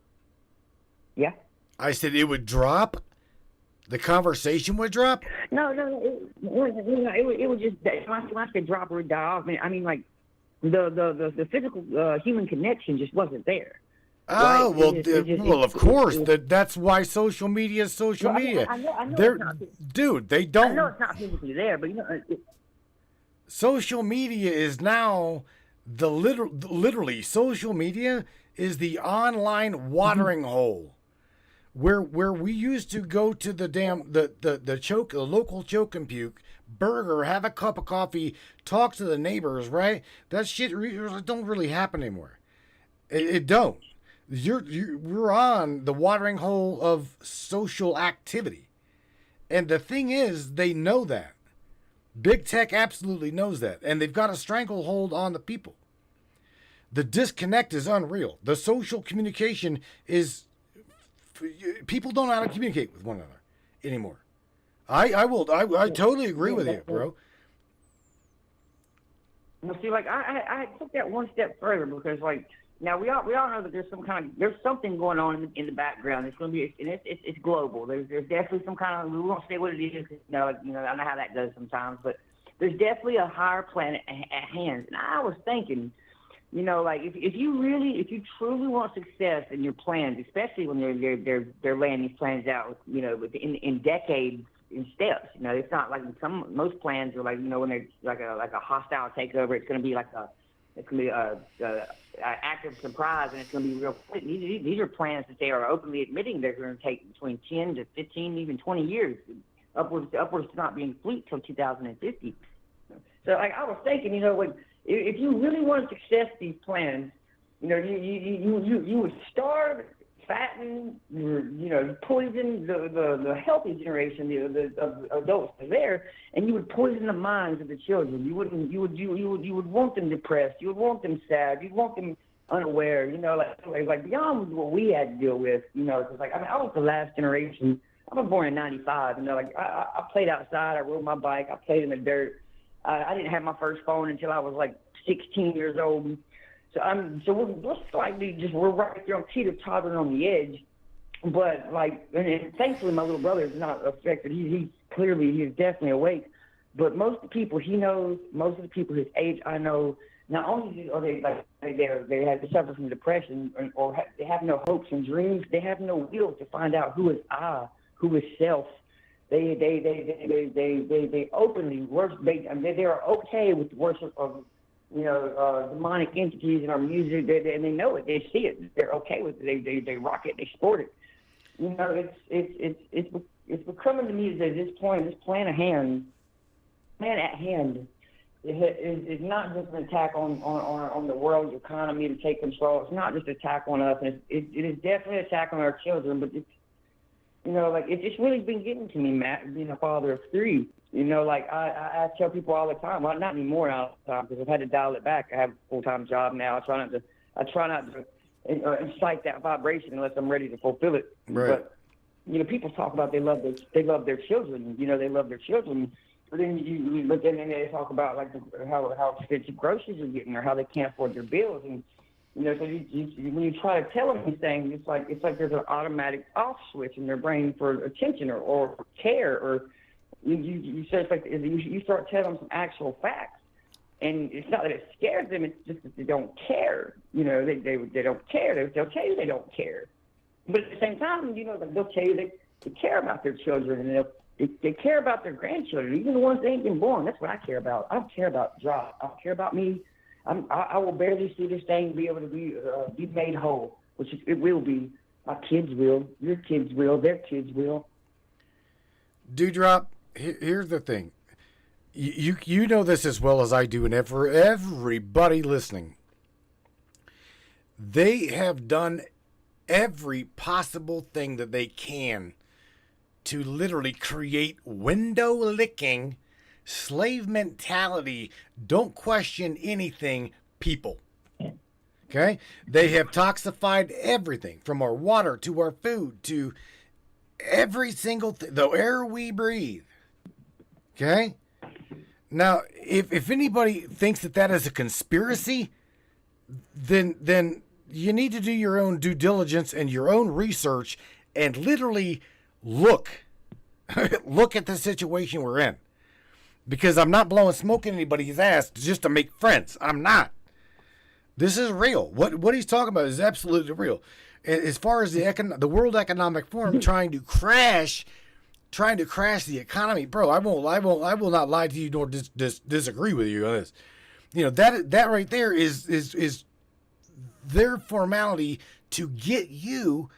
Yeah. I said it would drop. The conversation would drop. No. It would just when I say drop or die off. I mean like the physical human connection just wasn't there. Oh, right? Well, of course. That's why social media is social media. I know Dude, they don't. I know it's not physically there, but social media is now literally social media is the online watering hole, where we used to go to the local choke and puke burger, have a cup of coffee, talk to the neighbors, right? That shit don't really happen anymore. It don't. We're on the watering hole of social activity. And the thing is, they know that. Big tech absolutely knows that. And they've got a stranglehold on the people. The disconnect is unreal. The social communication is, people don't know how to communicate with one another anymore. I totally agree with you, bro. Well, see, like I took that one step further because, like, now we all know that there's something going on in the background. It's going to be, and it's global. There's definitely some kind of, we won't say what it is. I know how that goes sometimes, but there's definitely a higher planet at hand. And I was thinking, like if you truly want success in your plans, especially when they're laying these plans out, in decades, in steps. It's not like most plans are like, when they're like a hostile takeover, it's going to be a active surprise, and it's going to be real quick. These are plans that they are openly admitting they're going to take between 10 to 15, even 20 years, upwards to not being complete till 2050. So I was thinking, if you really want to success these plans, you would starve, fatten, poison the healthy generation, the adults that are there, and you would poison the minds of the children. You would want them depressed. You would want them sad. You'd want them unaware. Like beyond what we had to deal with. Because I was the last generation. I was born in '95. I played outside. I rode my bike. I played in the dirt. I didn't have my first phone until I was like 16 years old. So we're slightly we're right there on teeter-tottering on the edge. But and thankfully my little brother is not affected. He's definitely awake. But most of the people he knows, most of the people his age I know, not only are they they have to suffer from depression or they have no hopes and dreams, they have no will to find out who is I, who is self. They openly worship. They are okay with the worship of demonic entities in our music, and they know it. They see it. They're okay with it. They rock it. They sport it. It's becoming to me that this plan at hand, is not just an attack on the world's economy to take control. It's not just an attack on us. It is definitely an attack on our children. But it's just really been getting to me, Matt, being a father of three. I tell people all the time, well, not anymore all the time because I've had to dial it back. I have a full-time job now. I try not to incite that vibration unless I'm ready to fulfill it. Right. But, people talk about they love their children. They love their children. But then then they talk about how expensive groceries are getting or how they can't afford their bills. And, so when you try to tell them these things, it's like there's an automatic off switch in their brain for attention or care or you start telling them some actual facts, and it's not that it scares them; it's just that they don't care. They don't care. They'll tell you they don't care, but at the same time, they'll tell you they care about their children and they care about their grandchildren, even the ones that ain't been born. That's what I care about. I don't care about Josh. I don't care about me. I will barely see this thing be able to be made whole, which it will be. My kids will. Your kids will. Their kids will. Dewdrop. Here's the thing. You know this as well as I do, and everybody listening. They have done every possible thing that they can to literally create window licking, slave mentality, don't question anything people. Okay? They have toxified everything from our water to our food to every single thing, the air we breathe. Okay? Now, if anybody thinks that is a conspiracy, then you need to do your own due diligence and your own research and literally look at the situation we're in. Because I'm not blowing smoke in anybody's ass just to make friends. I'm not. This is real. What he's talking about is absolutely real. As far as the World Economic Forum trying to crash the economy, bro, I will not lie to you nor disagree with you on this. That right there is their formality to get you.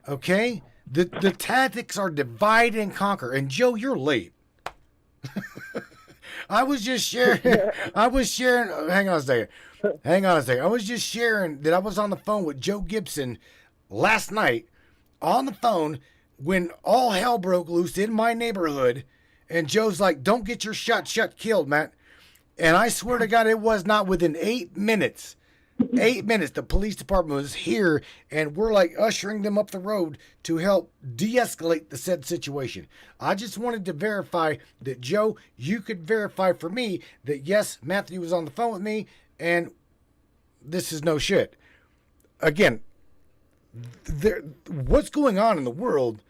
Okay, the tactics are divide and conquer. And Joe, you're late. I was sharing. Hang on a second. I was just sharing that I was on the phone with Joe Gibson last night, on the phone, when all hell broke loose in my neighborhood, and Joe's like, don't get your shot killed, Matt. And I swear to God, it was not within 8 minutes. 8 minutes, the police department was here, and we're like ushering them up the road to help de-escalate the said situation. I just wanted to verify that, Joe, you could verify for me that, yes, Matthew was on the phone with me, and this is no shit. Again, what's going on in the world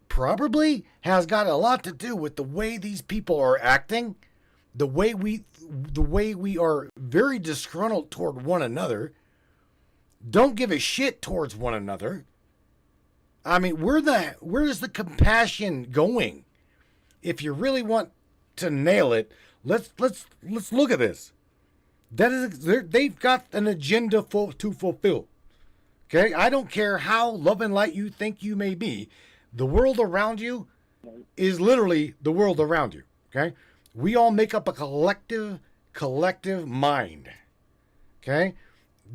probably has got a lot to do with the way these people are acting, the way we are very disgruntled toward one another, don't give a shit towards one another. I mean, where is the compassion going? If you really want to nail it, let's look at this. They've got an agenda to fulfill. Okay, I don't care how love and light you think you may be. The world around you is literally the world around you. Okay, we all make up a collective mind. Okay,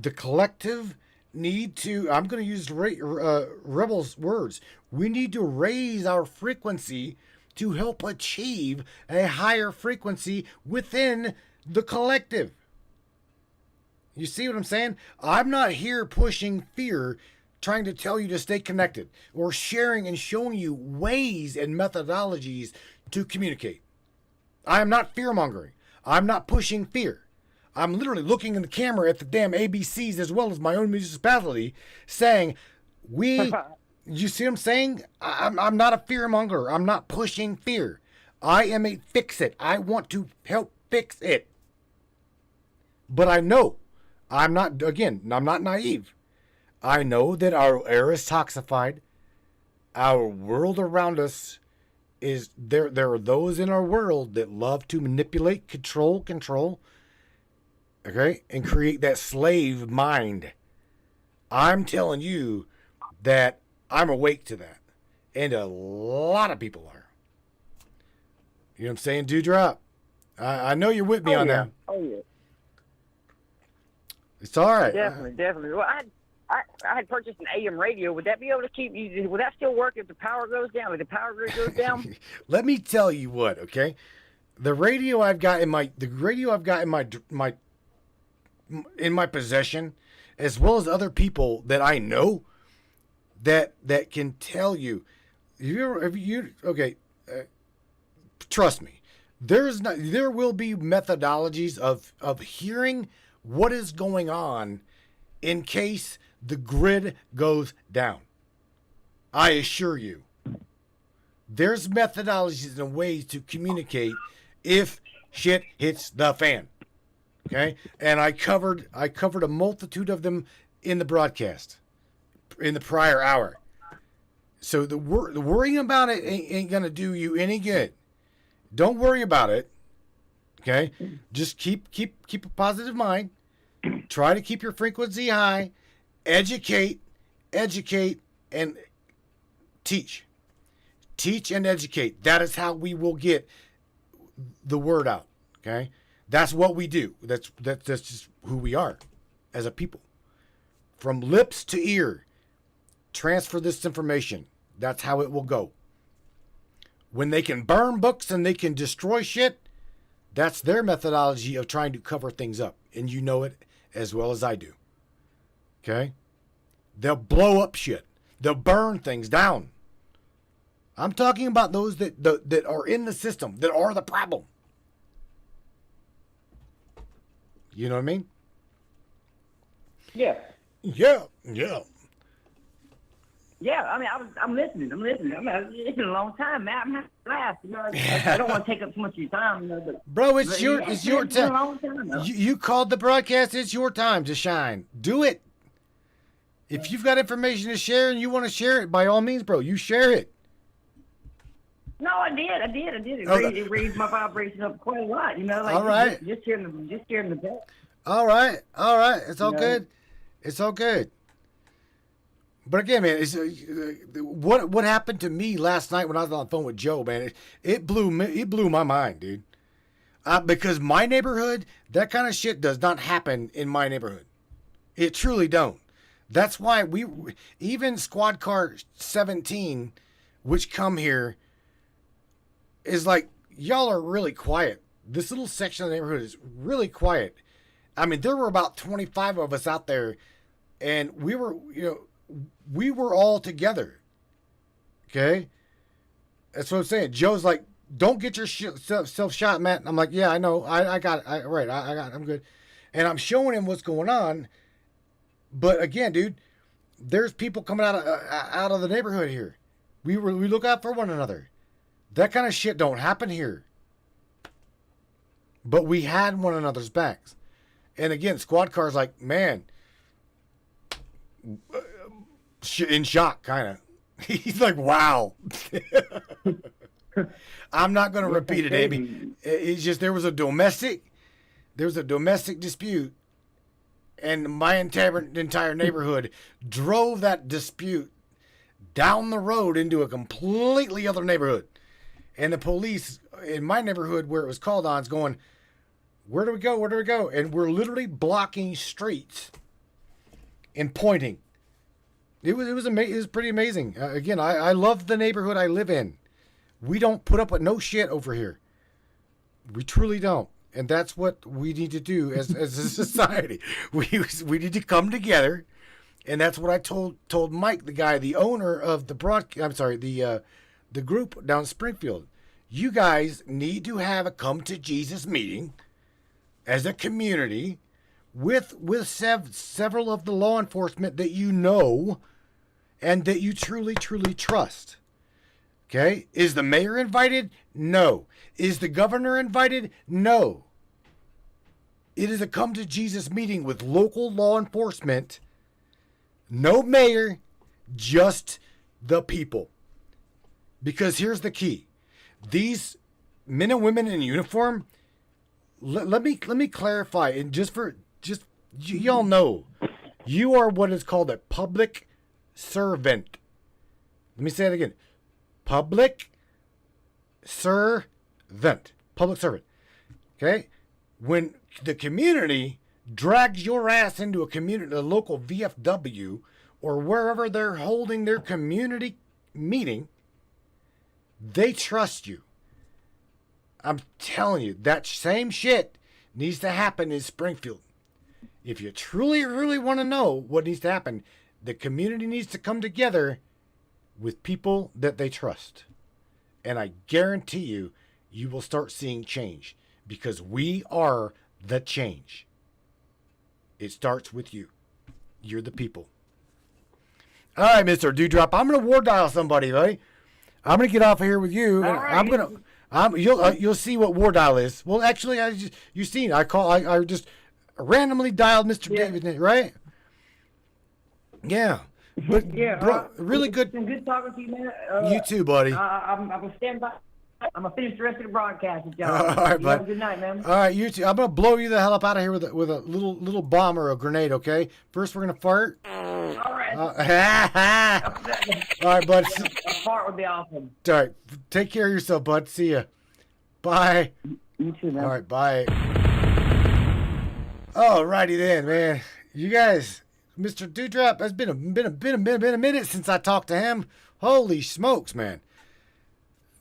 the collective need to. I'm going to use Rebel's words. We need to raise our frequency to help achieve a higher frequency within the collective. You see what I'm saying? I'm not here pushing fear, trying to tell you to stay connected, or sharing and showing you ways and methodologies to communicate. I am not fear-mongering. I'm not pushing fear. I'm literally looking in the camera at the damn ABCs as well as my own municipality saying, you see what I'm saying? I'm not a fear-monger. I'm not pushing fear. I am a fix-it. I want to help fix it. But I know, I'm not naive. I know that our air is toxified. Our world around us is there are those in our world that love to manipulate, control, okay, and create that slave mind. I'm telling you that I'm awake to that. And a lot of people are. You know what I'm saying, Dewdrop? I know you're with me on that. Oh, yeah. It's all right. Definitely. Well, I had purchased an AM radio. Would that be able to keep you? Would that still work if the power goes down? If the power grid goes down? Let me tell you what. Okay, the radio I've got in my possession, as well as other people that I know, that can tell you. Trust me. There will be methodologies of hearing what is going on in case the grid goes down. I assure you, there's methodologies and ways to communicate if shit hits the fan. Okay, and I covered a multitude of them in the broadcast in the prior hour. So the worrying about it ain't gonna do you any good. Don't worry about it. Okay, just keep a positive mind. Try to keep your frequency high. Educate, and teach. Teach and educate. That is how we will get the word out. Okay, that's what we do. That's just who we are as a people. From lips to ear, transfer this information. That's how it will go. When they can burn books and they can destroy shit, that's their methodology of trying to cover things up. And you know it as well as I do. Okay? They'll blow up shit. They'll burn things down. I'm talking about those that are in the system, that are the problem. You know what I mean? Yeah. Yeah. Yeah, I mean, I'm listening. It's been a long time, man. I'm having to laugh. You know, I don't want to take up too much of your time. You know, but bro, it's your been a long time. You called the broadcast. It's your time to shine. Do it. If you've got information to share and you want to share it, by all means, bro, you share it. No, I did. It raised my vibration up quite a lot. You know, like all right. Just hearing the back. All right. It's all good. It's all good. But again, man, it's, what happened to me last night when I was on the phone with Joe, man, it blew my mind, dude. Because my neighborhood, that kind of shit does not happen in my neighborhood. It truly don't. That's why even Squad Car 17 which come here, is like, y'all are really quiet. This little section of the neighborhood is really quiet. I mean, there were about 25 of us out there, and we were all together. Okay? That's what I'm saying. Joe's like, don't get yourself shot, Matt. I'm like, yeah, I know. I got it. I got it. I'm good. And I'm showing him what's going on. But again, dude, there's people coming out of the neighborhood here. We look out for one another. That kind of shit don't happen here. But we had one another's backs. And again, squad car's like, man, in shock, kind of. He's like, wow. I'm not going to repeat it, Amy. It's just there was a domestic dispute, and my entire neighborhood drove that dispute down the road into a completely other neighborhood. And the police in my neighborhood where it was called on is going, where do we go? Where do we go? And we're literally blocking streets and pointing. It was pretty amazing. Again, I love the neighborhood I live in. We don't put up with no shit over here. We truly don't. And that's what we need to do as a society. We need to come together. And that's what I told Mike, the guy, the owner of the the group down in Springfield. You guys need to have a come to Jesus meeting as a community with several of the law enforcement that you know and that you truly, truly trust. Okay? Is the mayor invited? No. Is the governor invited? No. It is a come to Jesus meeting with local law enforcement. No mayor, just the people. Because here's the key. These men and women in uniform, let me clarify, and just y'all know, you are what is called a public servant. Let me say it again. Public servant. Public servant. Okay? When the community drags your ass into a local VFW or wherever they're holding their community meeting, they trust you. I'm telling you, that same shit needs to happen in Springfield. If you truly, really want to know what needs to happen, the community needs to come together with people that they trust. And I guarantee you, you will start seeing change because we are the change. It starts with you. You're the people. All right, Mr. Dewdrop, I'm going to war dial somebody, buddy. I'm going to get off of here with you. And right. You'll see what war dial is. Well, actually, I just randomly dialed Mr. David, right? Yeah. But yeah, bro, really good. Been good talking to you, man. You too, buddy. I'm gonna stand by. I'm gonna finish the rest of the broadcast with y'all. All right, have a good night, man. All right, you too. I'm gonna blow you the hell up out of here with a little bomb or a grenade. Okay. First, we're gonna fart. All right. All right, bud. A fart would be awesome. All right. Take care of yourself, bud. See ya. Bye. You too, man. All right. Bye. All righty then, man. You guys. Mr. Dewdrop, it's been a minute since I talked to him. Holy smokes, man.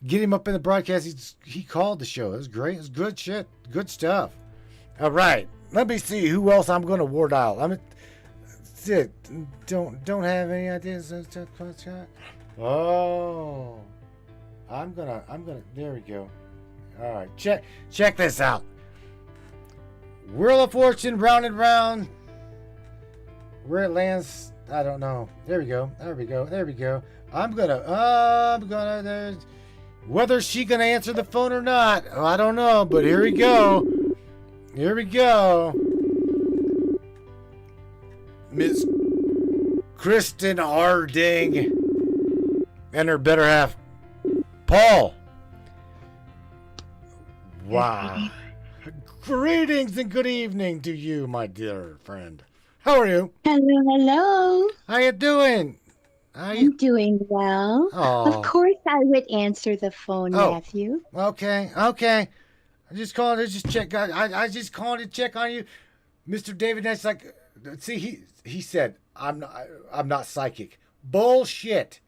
Get him up in the broadcast. He called the show. It was great. It was good shit. Good stuff. All right. Let me see who else I'm going to war dial. Don't have any ideas. Oh. I'm gonna, there we go. All right. Check this out. Wheel of Fortune, round and round. Where it lands, I don't know. There we go. I'm gonna, whether she gonna answer the phone or not, I don't know, but here we go. Miss Kristen Harding and her better half, Paul. Wow. Greetings and good evening to you, my dear friend. How are you? Hello. How you doing? I'm doing well. Oh. Of course I would answer the phone, Matthew. Okay. I just called to check. I just called to check on you, Mr. David. That's like, see, he said I'm not psychic. Bullshit.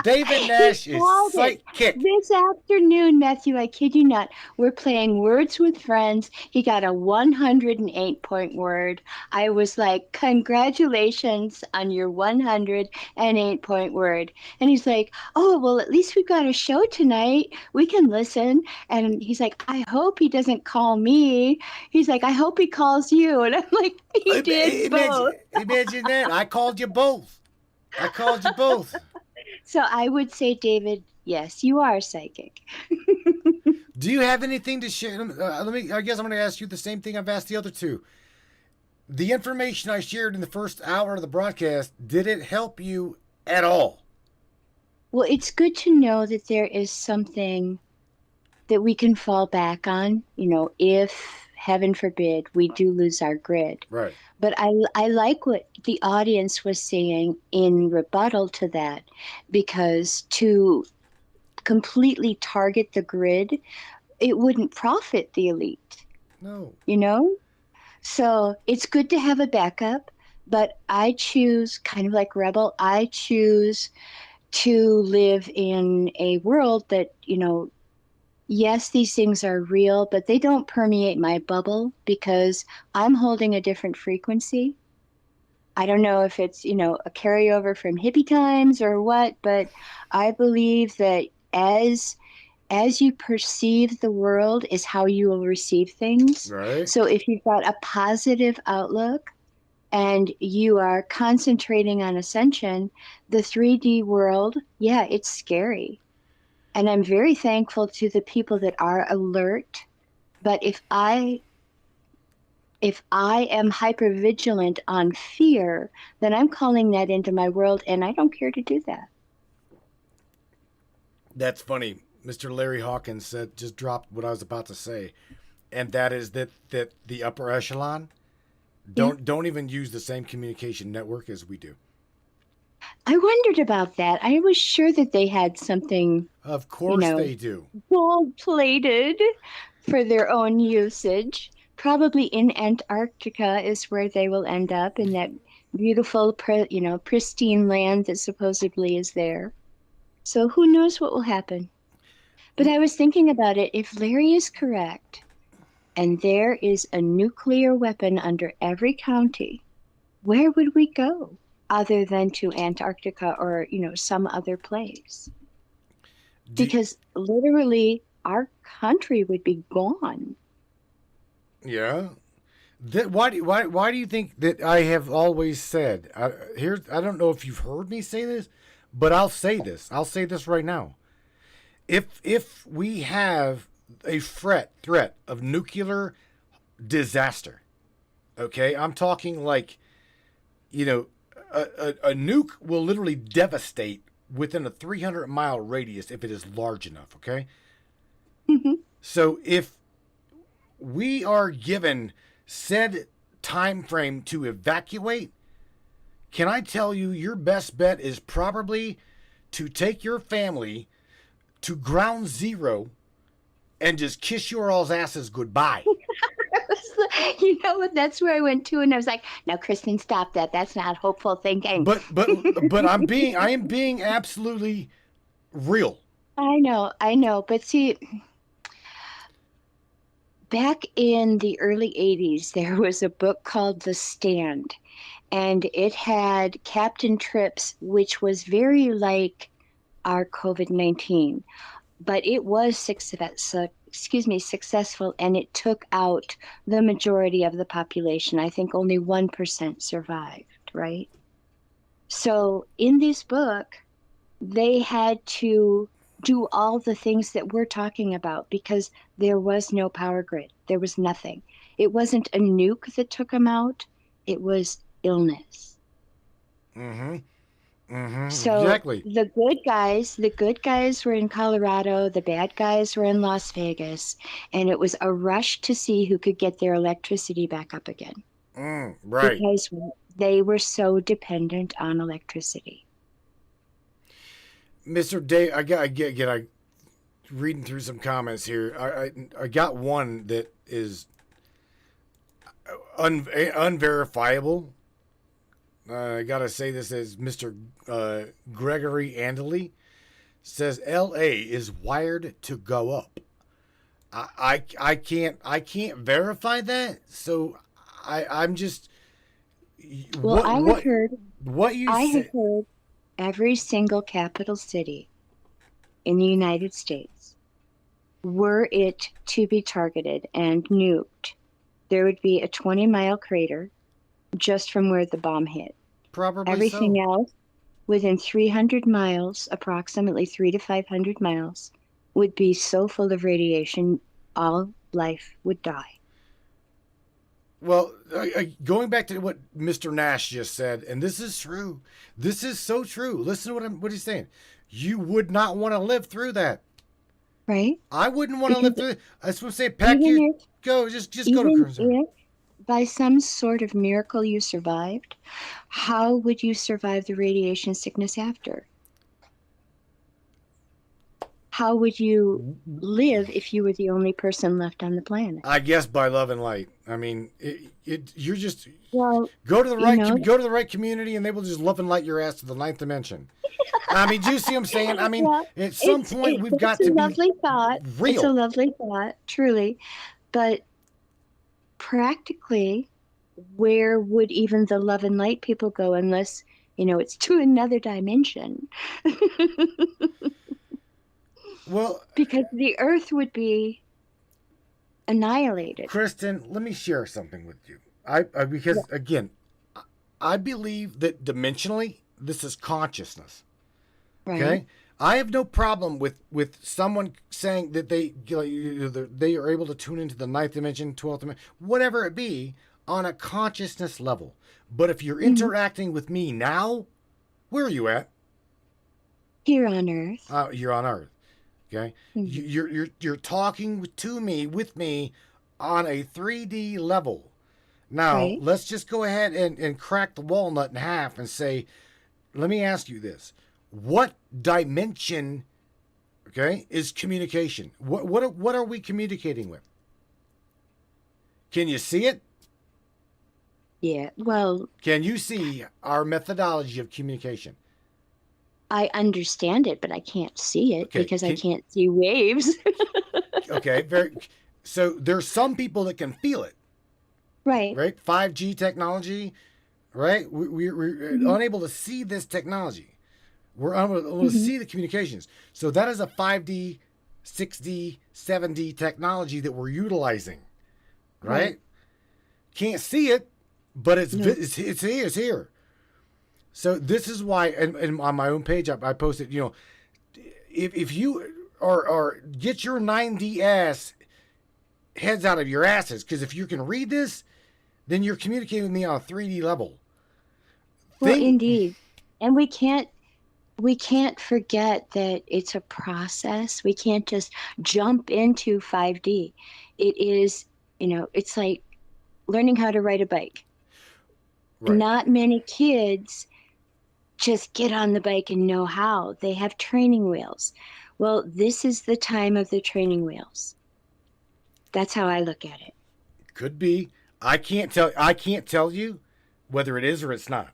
David Nash He is called it. psychic. This afternoon, Matthew, I kid you not, we're playing Words with Friends. He got a 108-point word. I was like, congratulations on your 108-point word. And he's like, oh, well, at least we've got a show tonight. We can listen. And he's like, I hope he doesn't call me. He's like, I hope he calls you. And I'm like, he did both. Imagine that. I called you both. I called you both. So I would say, David, yes, you are psychic. Do you have anything to share? I guess I'm going to ask you the same thing I've asked the other two. The information I shared in the first hour of the broadcast, did it help you at all? Well, it's good to know that there is something that we can fall back on, if, heaven forbid, we do lose our grid. Right. But I like what the audience was saying in rebuttal to that, because to completely target the grid, it wouldn't profit the elite. No. So it's good to have a backup, but I choose, kind of like Rebel, I choose to live in a world that, yes, these things are real, but they don't permeate my bubble because I'm holding a different frequency. I don't know if it's, a carryover from hippie times or what, but I believe that as you perceive the world is how you will receive things. Right. So if you've got a positive outlook and you are concentrating on ascension, the 3D world, yeah, it's scary. And I'm very thankful to the people that are alert. But if I am hypervigilant on fear, then I'm calling that into my world, and I don't care to do that. That's funny. Mr. Larry Hawkins just dropped what I was about to say, and that is that the upper echelon don't even use the same communication network as we do. I wondered about that. I was sure that they had something. Of course they do. Gold-plated for their own usage. Probably in Antarctica is where they will end up, in that beautiful, pristine land that supposedly is there. So who knows what will happen? But I was thinking about it. If Larry is correct, and there is a nuclear weapon under every county, where would we go other than to Antarctica or, some other place? Because literally our country would be gone. Yeah. Why do you think that I have always said, I don't know if you've heard me say this, but I'll say this. I'll say this right now. If we have a threat of nuclear disaster, okay, I'm talking like, a nuke will literally devastate within a 300-mile radius if it is large enough, okay? Mm-hmm. So if we are given said time frame to evacuate, can I tell you your best bet is probably to take your family to ground zero and just kiss your all's asses goodbye. That's where I went to, and I was like, "No, Kristen, stop that. That's not hopeful thinking." But I am being absolutely real. I know. But see, back in the early 80s, there was a book called The Stand, and it had Captain Trips, which was very like our COVID-19, but it was successful, and it took out the majority of the population. I think only 1% survived, right? So in this book, they had to do all the things that we're talking about because there was no power grid. There was nothing. It wasn't a nuke that took them out. It was illness. Mm-hmm. Mm-hmm. So exactly. the good guys were in Colorado, the bad guys were in Las Vegas, and it was a rush to see who could get their electricity back up again. Right. Because they were so dependent on electricity. Mr. Dave, I reading through some comments here. I got one that is unverifiable, I gotta say this as Mr. Gregory Andely says, L.A. is wired to go up. I can't verify that, so I'm just. Well, I have heard every single capital city in the United States, were it to be targeted and nuked, there would be a 20-mile crater just from where the bomb hit. Probably Everything so. else within 300 miles, approximately 300 to 500 miles, would be so full of radiation, all life would die. Well, going back to what Mr. Nash just said, and this is true. This is so true. Listen to what he's saying. You would not want to live through that. Right? I wouldn't want to live through it. That's what I'm saying. Just go to Even cruiser. if by some sort of miracle you survived, how would you survive the radiation sickness after? How would you live if you were the only person left on the planet? I guess by love and light. I mean, you're just Well, go to the right community, and they will just love and light your ass to the ninth dimension. I mean, do you see what I'm saying? I mean, well, at some point we've got to It's a be lovely thought. real. It's a lovely thought, truly. But practically, where would even the love and light people go unless, it's to another dimension? Well, because the earth would be annihilated. Kristen, let me share something with you. Because again, I believe that dimensionally this is consciousness. Right. Okay, I have no problem with someone saying that they are able to tune into the ninth dimension, 12th dimension, whatever it be, on a consciousness level. But if you're interacting with me now, where are you at? Here on Earth. You're on Earth. Okay, you're talking to me with me on a 3D level. Now let's just go ahead and crack the walnut in half and say, let me ask you this: what dimension, is communication? What are we communicating with? Can you see it? Yeah. Well. Can you see our methodology of communication? I understand it, but I can't see it because I can't see waves. Okay, so there's some people that can feel it. Right. Right? 5G technology, right? We're unable to see this technology. We're unable to see the communications. So that is a 5D, 6D, 7D technology that we're utilizing, right? Can't see it, but it's here. So this is why, and on my own page, I posted, if you are get your 9D ass heads out of your asses, because if you can read this, then you're communicating with me on a 3D level. Well, indeed. And we can't forget that it's a process. We can't just jump into 5D. It is, it's like learning how to ride a bike. Right. Not many kids just get on the bike and know how. They have training wheels. Well, this is the time of the training wheels. That's how I look at it. Could be. I can't tell you whether it is or it's not.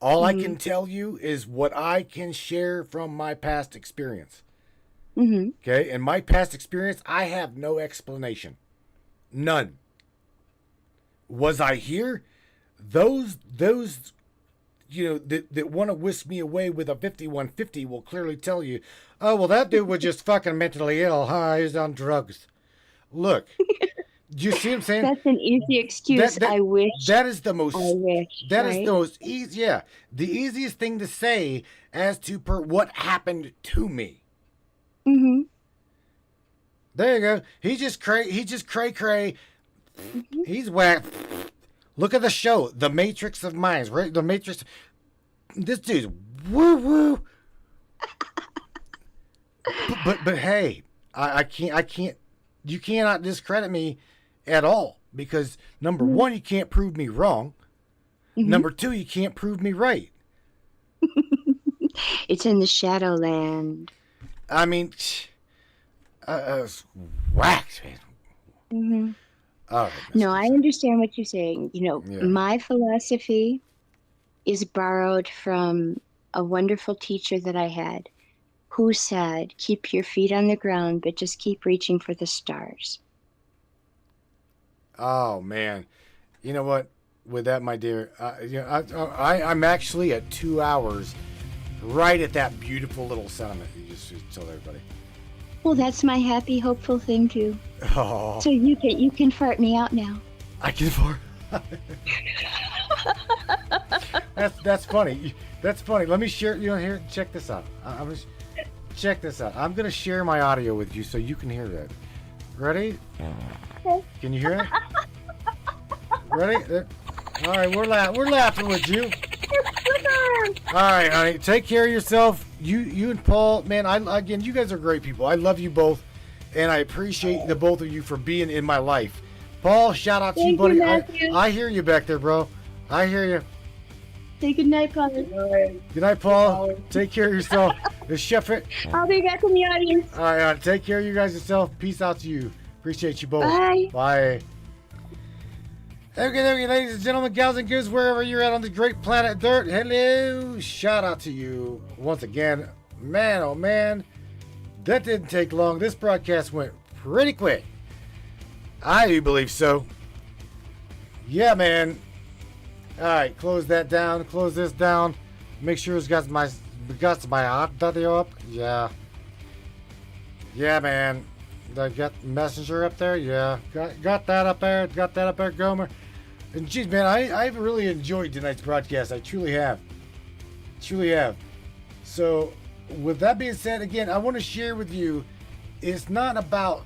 All I can tell you is what I can share from my past experience. Okay? And my past experience, I have no explanation. None. Was I here? Those that want to whisk me away with a 5150 will clearly tell you, oh, well, that dude was just fucking mentally ill. He's on drugs. Look, do you see what I'm saying? That's an easy excuse. I wish. That is the most. I wish. That is the most easy. Yeah, the easiest thing to say as to what happened to me. There you go. He just cray. He's whack. Look at the show, The Matrix of Minds, right? The Matrix. This dude's woo. but hey, I can't. You cannot discredit me at all because number one, you can't prove me wrong. Number two, you can't prove me right. It's in the Shadowland. I mean, whacked, man. All right, no, I understand what you're saying. My philosophy is borrowed from a wonderful teacher that I had who said, keep your feet on the ground, but just keep reaching for the stars. Oh, man. You know what? With that, my dear, I'm actually at 2 hours right at that beautiful little sentiment you just told everybody. Well, that's my happy, hopeful thing, too. Oh. So you can fart me out now. I can fart. That's funny. That's funny. Let me share. Here, check this out. Check this out. I'm gonna share my audio with you so you can hear that. Ready? Okay. Can you hear it? Ready? All right, we're laughing with you. All right, honey. Take care of yourself. You and Paul, man. Again, you guys are great people. I love you both, and I appreciate the both of you for being in my life. Paul, shout out to you, buddy. I hear you back there, bro. I hear you. Say good night, Paul. Good night, Paul. Take care of yourself. Chef it. I'll be back in the audience. All right, take care of you guys yourself. Peace out to you. Appreciate you both. Bye. Bye. Okay, ladies and gentlemen, gals and goons, wherever you're at on the great planet Dirt, hello. Shout out to you once again. Man, oh man, that didn't take long. This broadcast went pretty quick. I do believe so. Yeah, man. All right, close that down. Close this down. Make sure it's got my audio up. Yeah. Yeah, man. I got Messenger up there. Yeah, got that up there. Got that up there, Gomer. And geez, man, I've really enjoyed tonight's broadcast. I truly have. Truly have. So, with that being said, again, I want to share with you. It's not about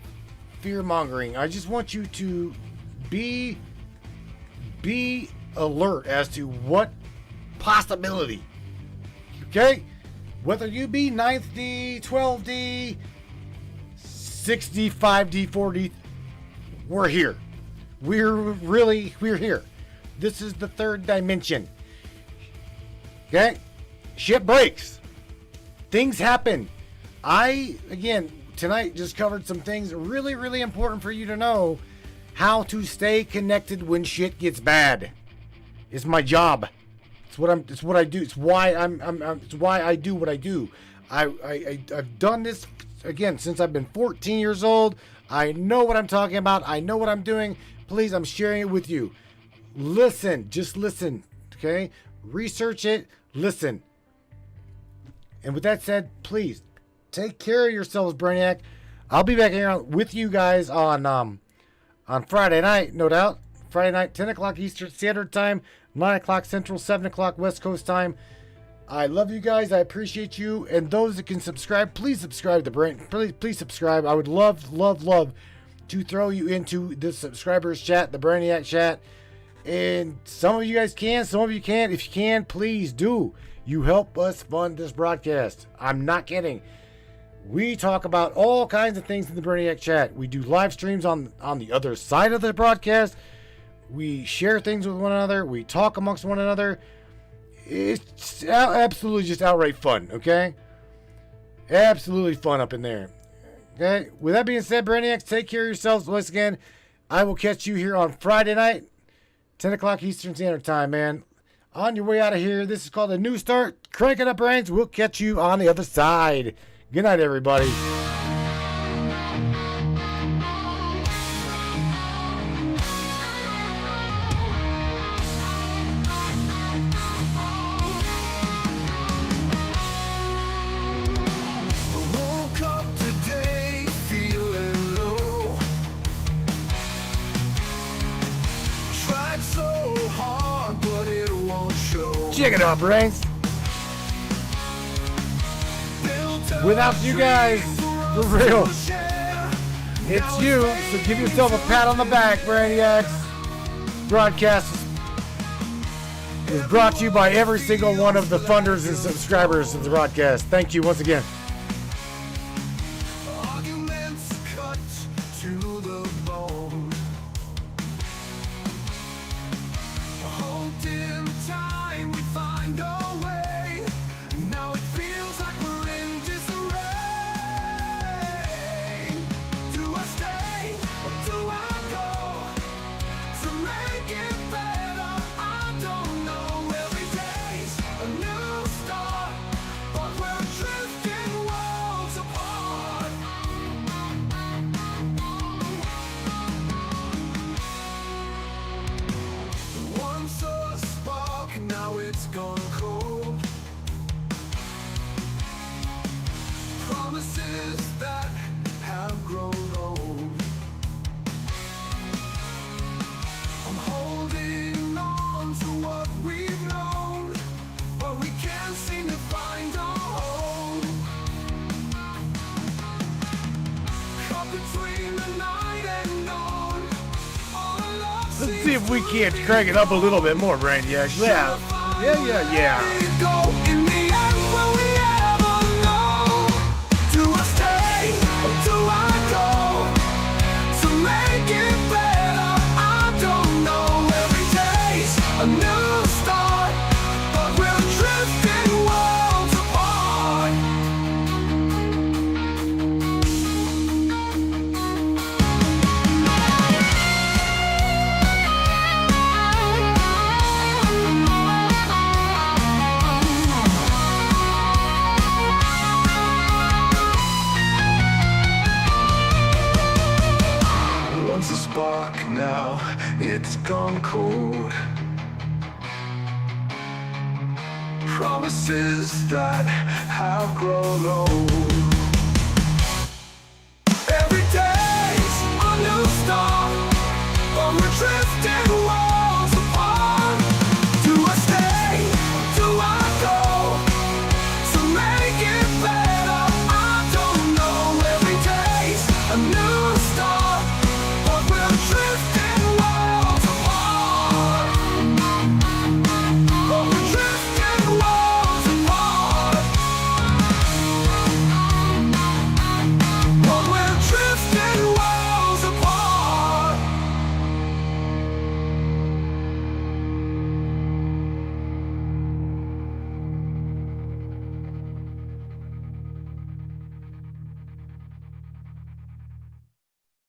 fear mongering. I just want you to be alert as to what possibility. Okay? Whether you be 9th D, 12D, 6D, 5D, 4D, we're here. We're here. This is the third dimension. Okay? Shit breaks. Things happen. Again, tonight just covered some things really, really important for you to know how to stay connected when shit gets bad. It's my job. It's what I do. It's why it's why I do what I do. I've done this again since I've been 14 years old. I know what I'm talking about. I know what I'm doing. Please, I'm sharing it with you. Listen, just listen, okay? Research it, listen. And with that said, please take care of yourselves, Brainiac. I'll be back here with you guys on Friday night, no doubt. Friday night, 10 o'clock Eastern Standard Time, 9 o'clock Central, 7 o'clock West Coast Time. I love you guys. I appreciate you. And those that can subscribe, please subscribe to Brain. Please subscribe. I would love to throw you into the subscribers chat, the Brainiac chat. And some of you guys can, some of you can't. If you can, please do. You help us fund this broadcast. I'm not kidding. We talk about all kinds of things in the Brainiac chat. We do live streams on the other side of the broadcast. We share things with one another. We talk amongst one another. It's absolutely just outright fun, okay? Absolutely fun up in there. Okay? With that being said, Brainiacs, take care of yourselves. Once again, I will catch you here on Friday night, 10 o'clock Eastern Standard Time, man. On your way out of here, this is called A New Start. Crank it up, brains. We'll catch you on the other side. Good night, everybody. Check it out, brains. Without you guys, for real, it's you. So give yourself a pat on the back, Brainiacs. Broadcast is brought to you by every single one of the funders and subscribers of the broadcast. Thank you once again. we've known, but we can't seem to find a home. Caught between the night and dawn. All our love Let's seems see if we to can't crank it up a little bit more, Brainiac. Yeah. Yeah. go in the end, will we ever know? Do I stay or do I go? To make it better, I don't know. Every day's a new start, but we're drifting worlds apart. Once a spark, now it's gone cold. Promises that have grown old.